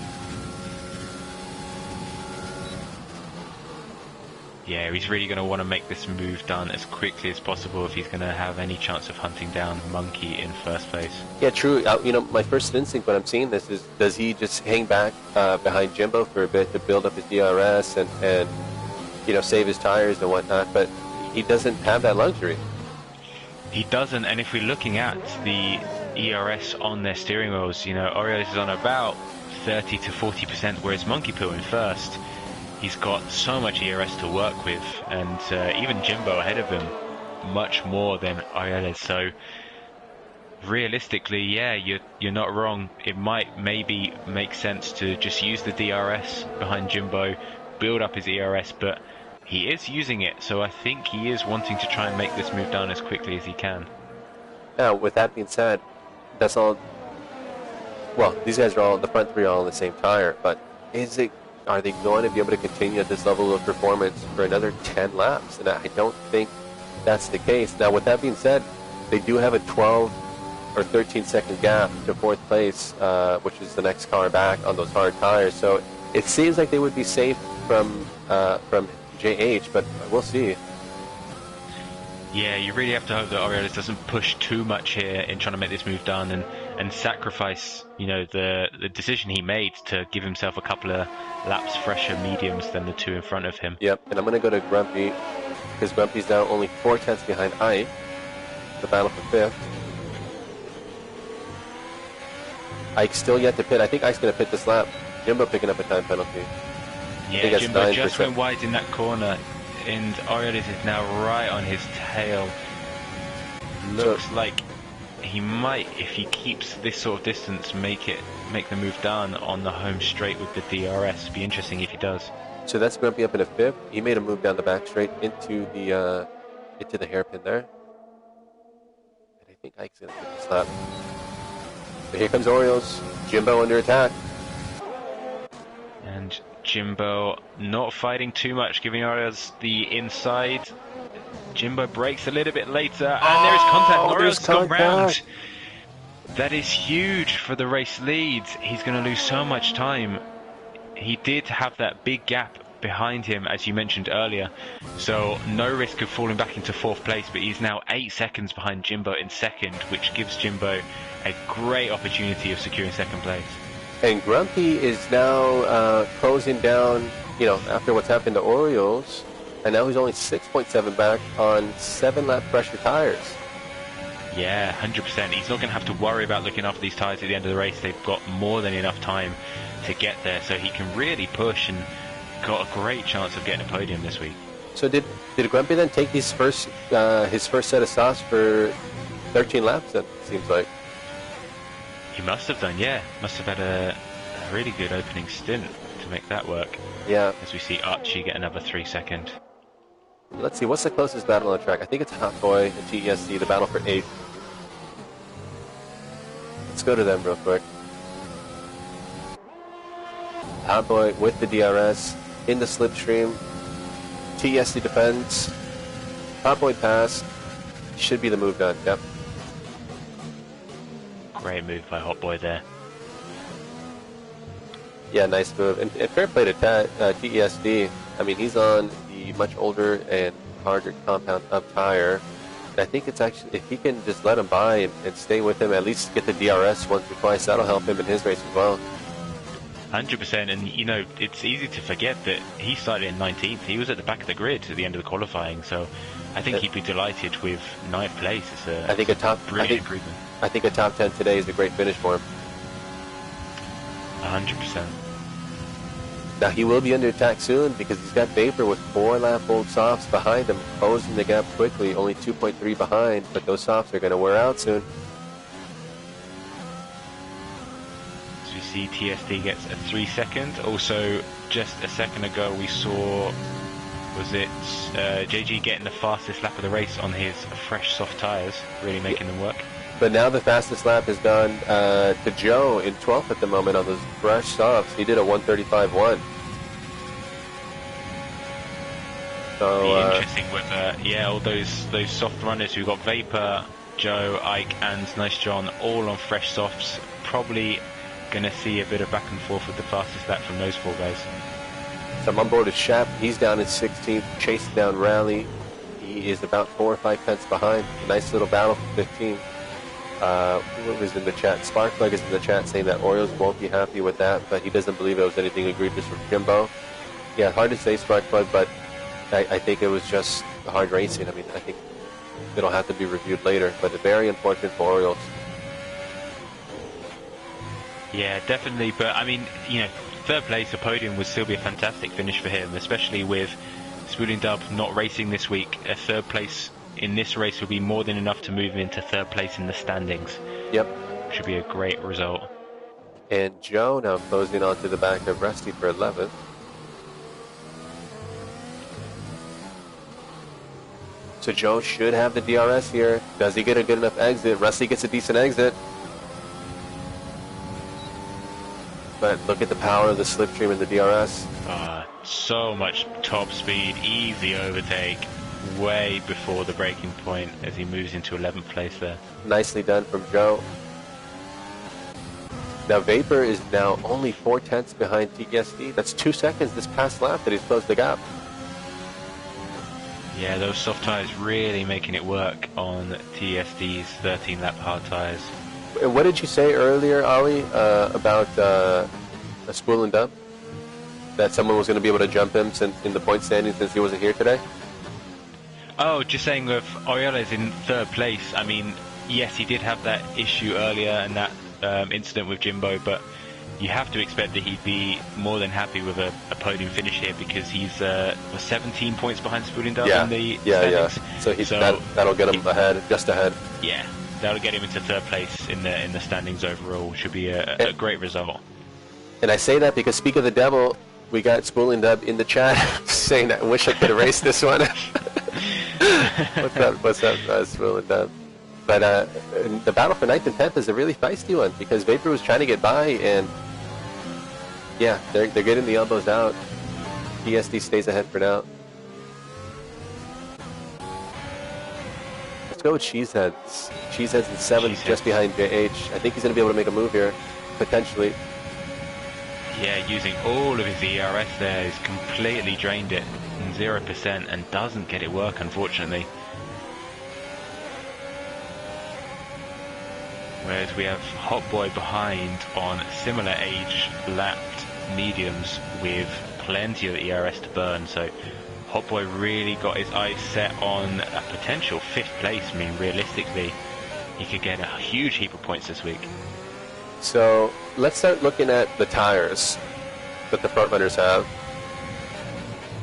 Yeah, he's really going to want to make this move done as quickly as possible if he's going to have any chance of hunting down Monkey in first place. Yeah, true. My first instinct when I'm seeing this is, does he just hang back behind Jimbo for a bit to build up his DRS and save his tires and whatnot? But he doesn't have that luxury. He doesn't, and if we're looking at the ERS on their steering wheels, Orioles is on about 30 to 40%, whereas Monkey Poo in first. He's got so much ERS to work with, and even Jimbo ahead of him, much more than Orioles. So realistically, yeah, you're not wrong. It might maybe make sense to just use the DRS behind Jimbo, build up his ERS, but he is using it, so I think he is wanting to try and make this move done as quickly as he can. Now, with that being said, that's all. Well, these guys are all, the front three are all on the same tire, but are they going to be able to continue at this level of performance for another 10 laps? And I don't think that's the case. Now, with that being said, they do have a 12 or 13 second gap to fourth place, which is the next car back on those hard tires. So it seems like they would be safe from JH, but we'll see. Yeah, you really have to hope that Orioles doesn't push too much here in trying to make this move done and sacrifice, the decision he made to give himself a couple of laps fresher mediums than the two in front of him. Yep, and I'm going to go to Grumpy because Grumpy's now only 4 tenths behind Ike. The battle for fifth. Ike's still yet to pit. I think Ike's going to pit this lap. Jimbo picking up a time penalty. Yeah, Jimbo just went wide in that corner, and Orioles is now right on his tail. Looks like he might, if he keeps this sort of distance, make the move down on the home straight with the DRS. Be interesting if he does. So that's Grumpy up in a fifth. He made a move down the back straight into the hairpin there. And I think Ike's going to pit this lap. But here comes Orioles. Jimbo under attack. And Jimbo not fighting too much, giving Orioles the inside. Jimbo brakes a little bit later, and there is contact. Orioles got round. That is huge for the race lead. He's going to lose so much time. He did have that big gap behind him, as you mentioned earlier, so no risk of falling back into fourth place, but he's now 8 seconds behind Jimbo in second, which gives Jimbo a great opportunity of securing second place. And Grumpy is now closing down, after what's happened to Orioles, and now he's only 6.7 back on 7-lap pressure tires. Yeah, 100%. He's not going to have to worry about looking after these tires at the end of the race. They've got more than enough time to get there, so he can really push and got a great chance of getting a podium this week. So did Grumpy then take his first set of softs for 13 laps? Then it seems like he must have done. Yeah, must have had a really good opening stint to make that work. Yeah. As we see Archie get another 3 second. Let's see, what's the closest battle on the track? I think it's Hot Boy and TESC, the battle for 8th. Let's go to them real quick. Hot Boy with the DRS in the slipstream. TESC defends. Hot Boy pass. Should be the move done. Yep. Great move by Hot Boy there. Yeah, nice move. And fair play to TESD. I mean, he's on the much older and harder compound up tire. And I think it's actually, if he can just let him by and stay with him, at least get the DRS once or twice, that'll help him in his race as well. 100%, and it's easy to forget that he started in 19th. He was at the back of the grid at the end of the qualifying, so I think he'd be delighted with 9th place. It's a brilliant improvement. I think a top 10 today is a great finish for him. 100%. Now he will be under attack soon because he's got Vapor with 4-lap-old softs behind him, closing the gap quickly, only 2.3 behind, but those softs are going to wear out soon. As we see, TSD gets a 3 second. Also, just a second ago we saw, JG getting the fastest lap of the race on his fresh soft tires, really making them work. But now the fastest lap is done to Joe in 12th at the moment on those fresh softs. He did a 1:35.1. So interesting with all those soft runners who got Vapor Joe, Ike, and Nice John all on fresh softs. Probably going to see a bit of back and forth with the fastest lap from those 4 guys. So I'm on board with Shep. He's down in 16th, chasing down Rally. He is about 4 or 5 tenths behind. A nice little battle for 15th. Who was in the chat? Sparkplug is in the chat saying that Orioles won't be happy with that, but he doesn't believe it was anything egregious from Jimbo. Yeah, hard to say, Sparkplug, but I think it was just hard racing. I mean, I think it'll have to be reviewed later, but very unfortunate for Orioles. Yeah, definitely. But I mean, you know, 3rd place, a podium would still be a fantastic finish for him, especially with Spooling Dub not racing this week. A 3rd place in this race will be more than enough to move him into 3rd place in the standings. Yep. Should be a great result. And Joe now closing onto the back of Rusty for 11th. So Joe should have the DRS here. Does he get a good enough exit? Rusty gets a decent exit. But look at the power of the slipstream and the DRS. So much top speed, easy overtake, way before the braking point as he moves into 11th place there. Nicely done from Joe. Now Vapor is now only 4 tenths behind TSD. That's 2 seconds this past lap that he's closed the gap. Yeah, those soft tyres really making it work on TSD's 13-lap hard tyres. What did you say earlier, Ali, about a Spool and Dub? That someone was going to be able to jump him in the point standing since he wasn't here today? Oh, just saying with Orioles in 3rd place, I mean, yes, he did have that issue earlier and that incident with Jimbo, but you have to expect that he'd be more than happy with a podium finish here because he's 17 points behind Spooling Dub in the standings. So, that'll get him ahead, just ahead. Yeah, that'll get him into 3rd place in the standings overall. Should be a great result. And I say that because, speak of the devil, we got Spooling Dub in the chat saying that I wish I could have raced this one. What's up, Spooling Dub? But the battle for 9th and 10th is a really feisty one because Vapor was trying to get by, and yeah, they're getting the elbows out. TSD stays ahead for now. Let's go with Cheeseheads. Cheeseheads in 7th, just behind JH. I think he's going to be able to make a move here, potentially. Yeah, using all of his ERS there, he's completely drained it, 0%, and doesn't get it work, unfortunately. Whereas we have Hot Boy behind on similar age lapped mediums with plenty of ERS to burn. So Hot Boy really got his eyes set on a potential 5th place. I mean, realistically, he could get a huge heap of points this week. So let's start looking at the tires that the front runners have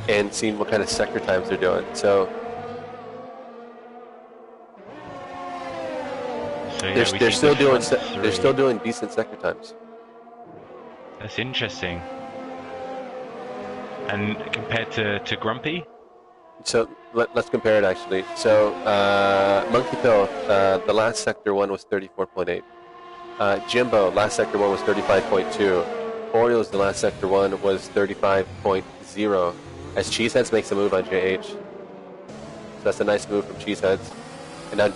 and seeing what kind of sector times they're doing. So yeah, they're still doing decent sector times. That's interesting. And compared to Grumpy? So let's compare it actually. So Monkey Pill, the last sector one was 34.8. Jimbo, last sector one was 35.2. Orioles, the last sector one was 35.0. As Cheeseheads makes a move on JH. So that's a nice move from Cheeseheads. And now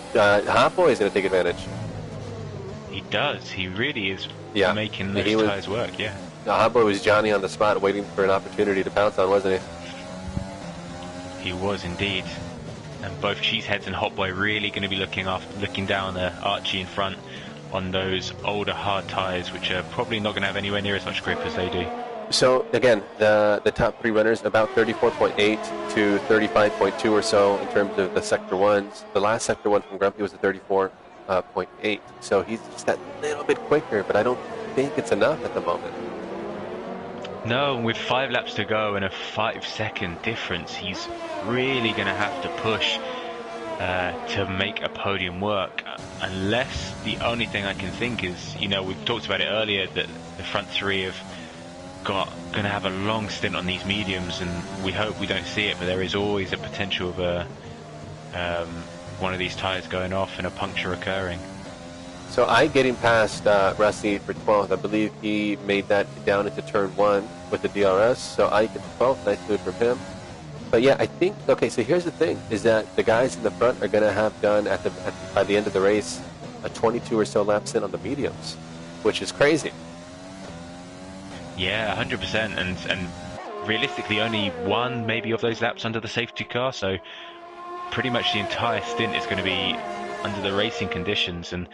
Hot Boy is going to take advantage. He does. He really is making those tires work, yeah. Hot Boy was Johnny on the spot waiting for an opportunity to pounce on, wasn't he? He was indeed. And both Cheeseheads and Hot Boy really going to be looking down Archie in front on those older hard tires, which are probably not going to have anywhere near as much grip as they do. So again, the top 3 runners about 34.8 to 35.2 or so in terms of the sector ones. The last sector one from Grumpy was a 34.8. So he's just that little bit quicker, but I don't think it's enough at the moment. No, with 5 laps to go and a 5-second difference, he's really going to have to push to make a podium work. Unless the only thing I can think is, you know, we've talked about it earlier that the front 3 have going to have a long stint on these mediums, and we hope we don't see it, but there is always a potential of one of these tires going off and a puncture occurring. So I getting past Rusty for 12th. I believe he made that down into turn 1 with the DRS. So I get 12th. Nice move from him. But yeah, I think, okay, so here's the thing, is that the guys in the front are going to have done, by the end of the race, a 22 or so laps in on the mediums, which is crazy. Yeah, 100%, and realistically only one maybe of those laps under the safety car, so pretty much the entire stint is going to be under the racing conditions, and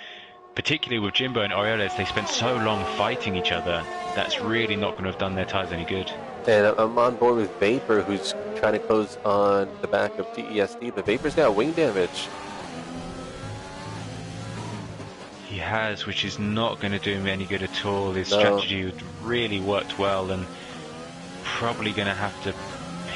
particularly with Jimbo and Orioles, they spent so long fighting each other, that's really not going to have done their tyres any good. And I'm on board with Vapor, who's trying to close on the back of TESD, but Vapor's got wing damage. He has, which is not going to do him any good at all. His strategy really worked well, and probably going to have to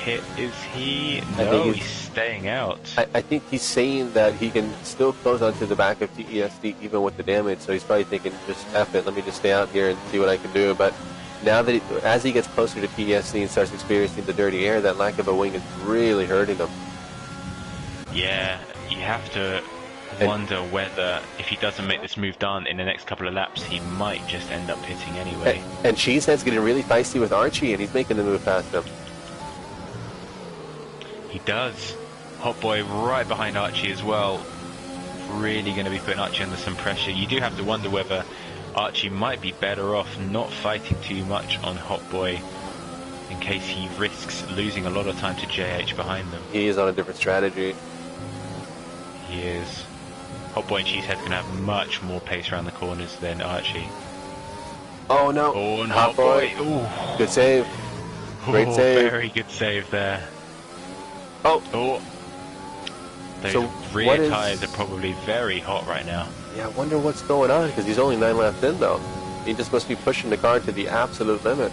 pit. Is he? No, he's staying out. I think he's saying that he can still close onto the back of TESD even with the damage, so he's probably thinking, just F it, let me just stay out here and see what I can do. But now that as he gets closer to TESD and starts experiencing the dirty air, that lack of a wing is really hurting him. Yeah, you have to wonder whether if he doesn't make this move done in the next couple of laps, he might just end up pitting anyway. And Cheesehead's getting really feisty with Archie, and he's making the move past him. He does. Hot Boy right behind Archie as well. Really going to be putting Archie under some pressure. You do have to wonder whether Archie might be better off not fighting too much on Hot Boy in case he risks losing a lot of time to JH behind them. He is on a different strategy. He is. Hot Boy and Cheesehead's going to have much more pace around the corners than Archie. Oh no! Oh, and Hot Boy. Ooh. Good save. Great save. Very good save there. Oh. Those rear tyres are probably very hot right now. Yeah, I wonder what's going on, because he's only 9 laps in though. He just must be pushing the car to the absolute limit.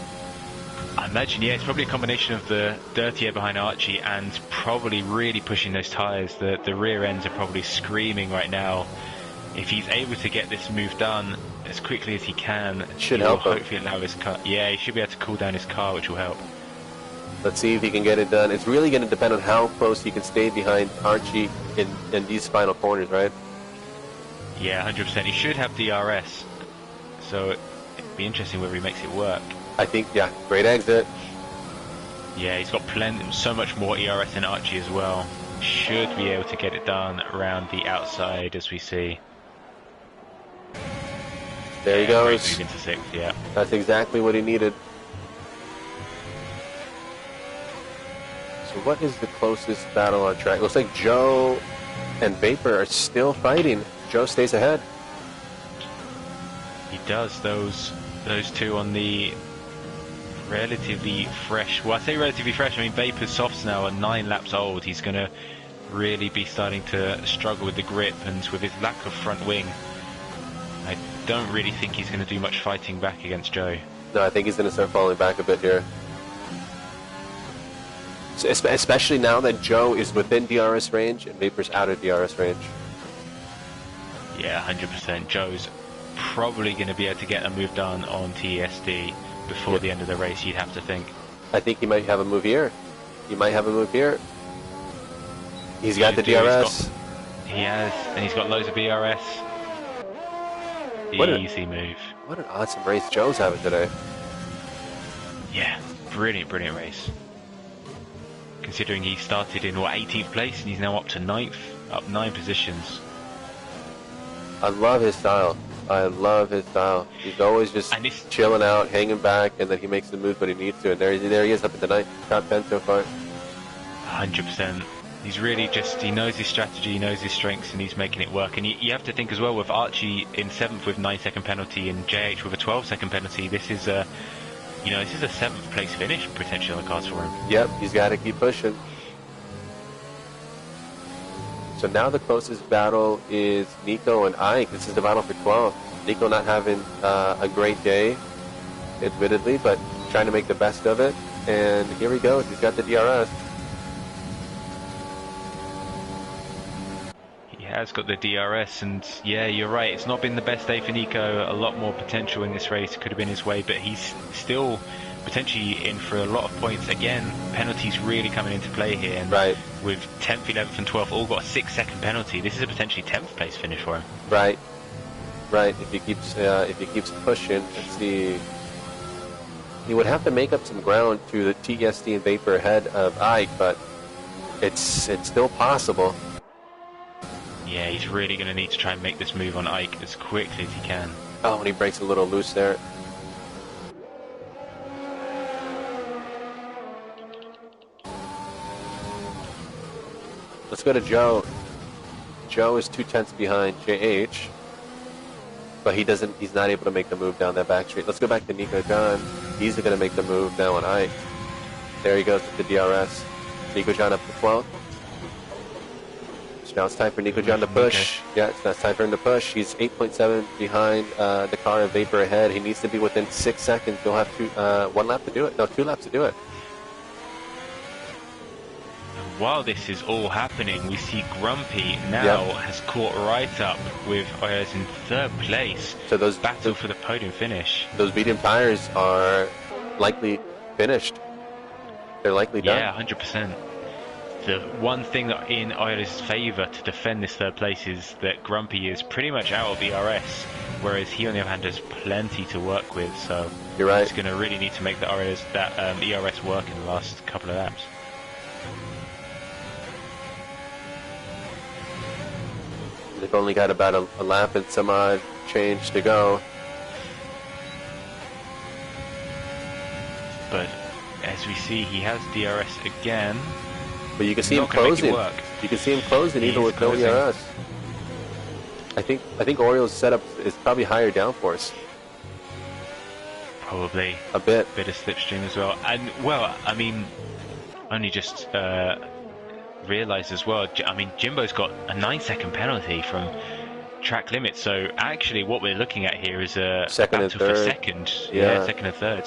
I imagine, yeah, it's probably a combination of the dirty air behind Archie and probably really pushing those tyres. The rear ends are probably screaming right now. If he's able to get this move done as quickly as he can, should help him. Hopefully allow his car. Yeah, he should be able to cool down his car, which will help. Let's see if he can get it done. It's really going to depend on how close he can stay behind Archie in these final corners, right? Yeah, 100%. He should have DRS, so it'd be interesting whether he makes it work. I think, yeah, great exit. Yeah, he's got so much more ERS than Archie as well. Should be able to get it done around the outside, as we see. There he goes. Moving to 6th, yeah. That's exactly what he needed. So what is the closest battle on track? Looks like Joe and Vapor are still fighting. Joe stays ahead. He does. Those two on the relatively fresh. Well, I say relatively fresh. I mean, Vapor's softs now are 9 laps old. He's going to really be starting to struggle with the grip, and with his lack of front wing, I don't really think he's going to do much fighting back against Joe. No, I think he's going to start falling back a bit here. So, especially now that Joe is within DRS range and Vapor's out of DRS range. Yeah, 100%. Joe's probably going to be able to get a move done on TESD before the end of the race, you'd have to think. I think he might have a move here. He might have a move here. He's got the DRS. He has, and he's got loads of BRS. Easy move. What an awesome race Joe's having today. Yeah, brilliant race. Considering he started in, 18th place, and he's now up to 9th, up 9 positions. I love his style. He's always just chilling out, hanging back, and then he makes the moves when he needs to. And there he is up at the 9th, top 10 so far. 100%. He's really he knows his strategy, he knows his strengths, and he's making it work. And you have to think as well, with Archie in 7th with 9-second penalty and JH with a 12-second penalty, this is a 7th place finish potentially on the cards for him. Yep, he's got to keep pushing. So now the closest battle is Nico and Ike. This is the battle for 12. Nico not having a great day, admittedly, but trying to make the best of it. And here he goes. He's got the DRS. He has got the DRS, and yeah, you're right. It's not been the best day for Nico. A lot more potential in this race could have been his way, but he's still potentially in for a lot of points. Again, penalties really coming into play here, and with 10th, 11th and 12th all got a 6-second penalty, this is a potentially 10th place finish for him. Right. If he keeps pushing, let's see. He would have to make up some ground to the TSD and Vapor ahead of Ike, but It's still possible. Yeah, he's really going to need to try and make this move on Ike as quickly as he can. Oh, and he breaks a little loose there. Let's go to Joe. Joe is 2/10 behind JH, but he's not able to make the move down that back straight. Let's go back to Nico John. He's going to make the move now on Ike. There he goes with the DRS. Nico John up to 12th. So now it's time for Nico John to push. Yeah, so now it's time for him to push. He's 8.7 behind the car of Vapor ahead. He needs to be within 6 seconds. He'll have 1 lap to do it. No, 2 laps to do it. While this is all happening, we see Grumpy now has caught right up with Ayers in 3rd place. So those battle for the podium finish. Those medium tires are likely finished. They're likely done. Yeah, 100%. The one thing that in Ayers' favour to defend this 3rd place is that Grumpy is pretty much out of ERS, whereas he on the other hand has plenty to work with. So you're right. He's going to really need to make that ERS work in the last couple of laps. They've only got about a lap and some odd change to go. But as we see, he has DRS again. But you can see him closing. You can see him closing even with no ERS. I think Oriole's setup is probably higher downforce. Probably a bit of slipstream as well. And well, I mean, only just realised as well. I mean, Jimbo's got a 9-second penalty from track limits. So actually, what we're looking at here is a second and third. For second, yeah, second and third.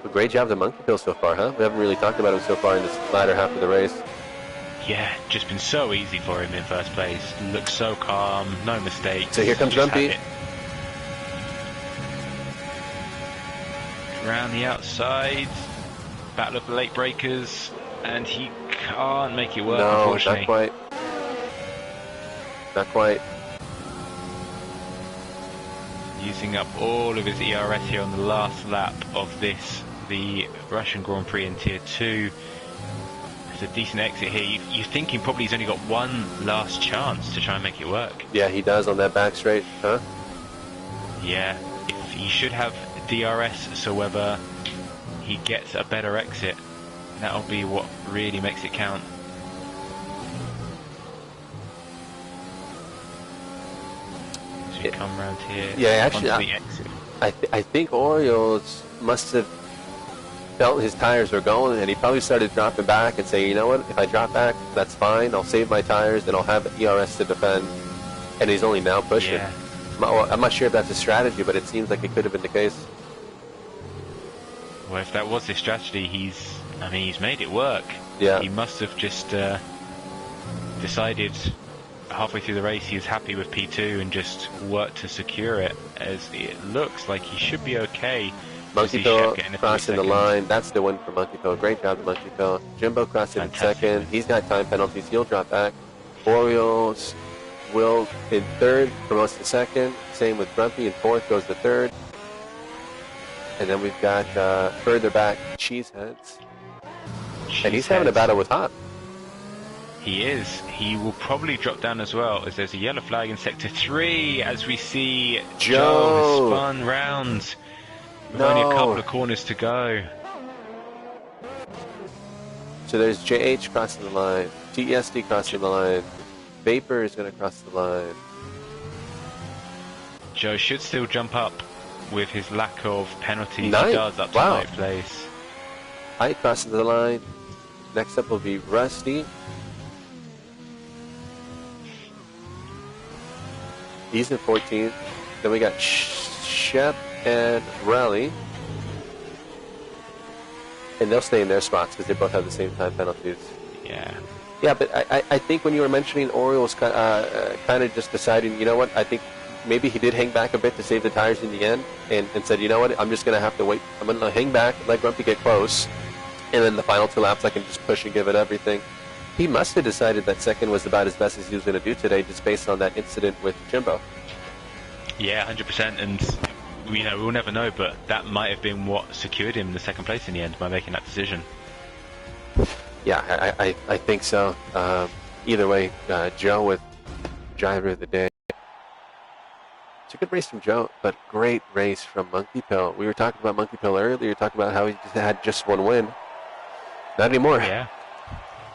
Well, great job to Monkey Pill so far, huh? We haven't really talked about him so far in this latter half of the race. Yeah, just been so easy for him in 1st place. Looks so calm, no mistakes. So here comes Grumpy. Around the outside. Battle of the late breakers, and he can't make it work, unfortunately. Not quite. Not quite. Using up all of his ERS here on the last lap of the Russian Grand Prix in Tier 2. It's a decent exit here. You're thinking probably he's only got one last chance to try and make it work. Yeah, he does on that back straight, huh? Yeah, if he should have DRS, so whether he gets a better exit, that'll be what really makes it count. So we come around here. Yeah, actually, I think Orioles must have felt his tires were going, and he probably started dropping back and saying, you know what, if I drop back, that's fine. I'll save my tires, and I'll have ERS to defend. And he's only now pushing. Yeah. I'm not sure if that's a strategy, but it seems like it could have been the case. Well, if that was his strategy, he's made it work. Yeah. He must have just decided halfway through the race he was happy with P2 and just worked to secure it, as it looks like he should be okay. Monkey Pill crossing the line. That's the win for Monkey Pill. Great job, Monkey Pill. Jimbo crossing in 2nd. He's got time penalties. He'll drop back. Orioles will in 3rd, promotes to 2nd. Same with Grumpy. In 4th goes to 3rd. And then we've got further back Cheeseheads. And he's having a battle with Hop. He is. He will probably drop down as well, as there's a yellow flag in Sector 3 as we see Joe has spun round. With only a couple of corners to go. So there's JH crossing the line, TESD crossing the line, Vapor is going to cross the line. Joe should still jump up with his lack of penalties. He 9th. does up to 9th place. Ike crossing the line. Next up will be Rusty. He's in 14th. Then we got Shep and Raleigh. And they'll stay in their spots because they both have the same time penalties. Yeah. Yeah, but I think when you were mentioning Orioles kind of just deciding, you know what, I think maybe he did hang back a bit to save the tires in the end and said, you know what, I'm just going to have to wait. I'm going to hang back, let Grumpy get close, and then the final 2 laps I can just push and give it everything. He must have decided that 2nd was about as best as he was going to do today just based on that incident with Jimbo. Yeah, 100%, and we'll never know, but that might have been what secured him the 2nd place in the end by making that decision. Yeah, I think so. Either way, Joe with driver of the day. It's a good race from Joe, but great race from Monkey Pill. We were talking about Monkey Pill earlier, talking about how he just had just one win. Not anymore. Yeah.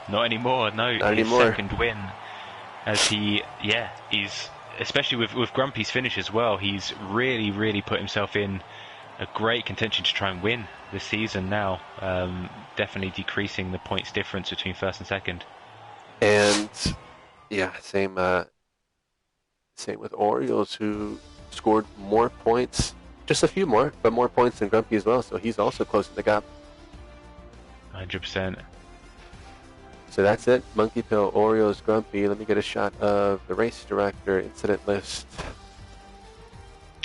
Not anymore. No, Not his anymore. second win. As he's especially with Grumpy's finish as well. He's really put himself in a great contention to try and win this season now. Definitely decreasing the points difference between first and second. And yeah, same with Orioles, who scored more points, just a few more, but more points than Grumpy as well. So he's also closing the gap. 100%. So that's it. Monkey Pill, Orioles, Grumpy. Let me get a shot of the race director incident list.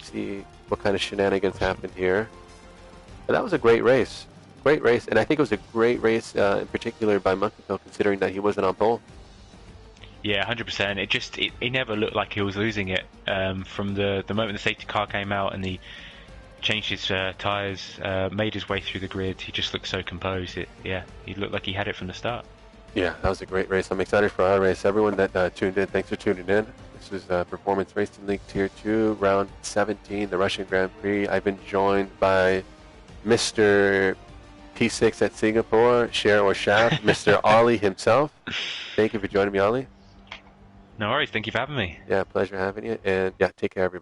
See what kind of shenanigans happened here. But that was a great race. Great race. And I think it was a great race in particular by Monkey Pill, considering that he wasn't on pole. Yeah, 100%. It never looked like he was losing it from the moment the safety car came out and he changed his tyres, made his way through the grid. He just looked so composed. He looked like he had it from the start. Yeah, that was a great race. I'm excited for our race. Everyone that tuned in, thanks for tuning in. This is Performance Racing League Tier 2, Round 17, the Russian Grand Prix. I've been joined by Mr. P6 at Singapore, Share or Shaft, Mr. Ollie himself. Thank you for joining me, Ollie. No worries. Thank you for having me. Yeah, pleasure having you. And yeah, take care, everybody.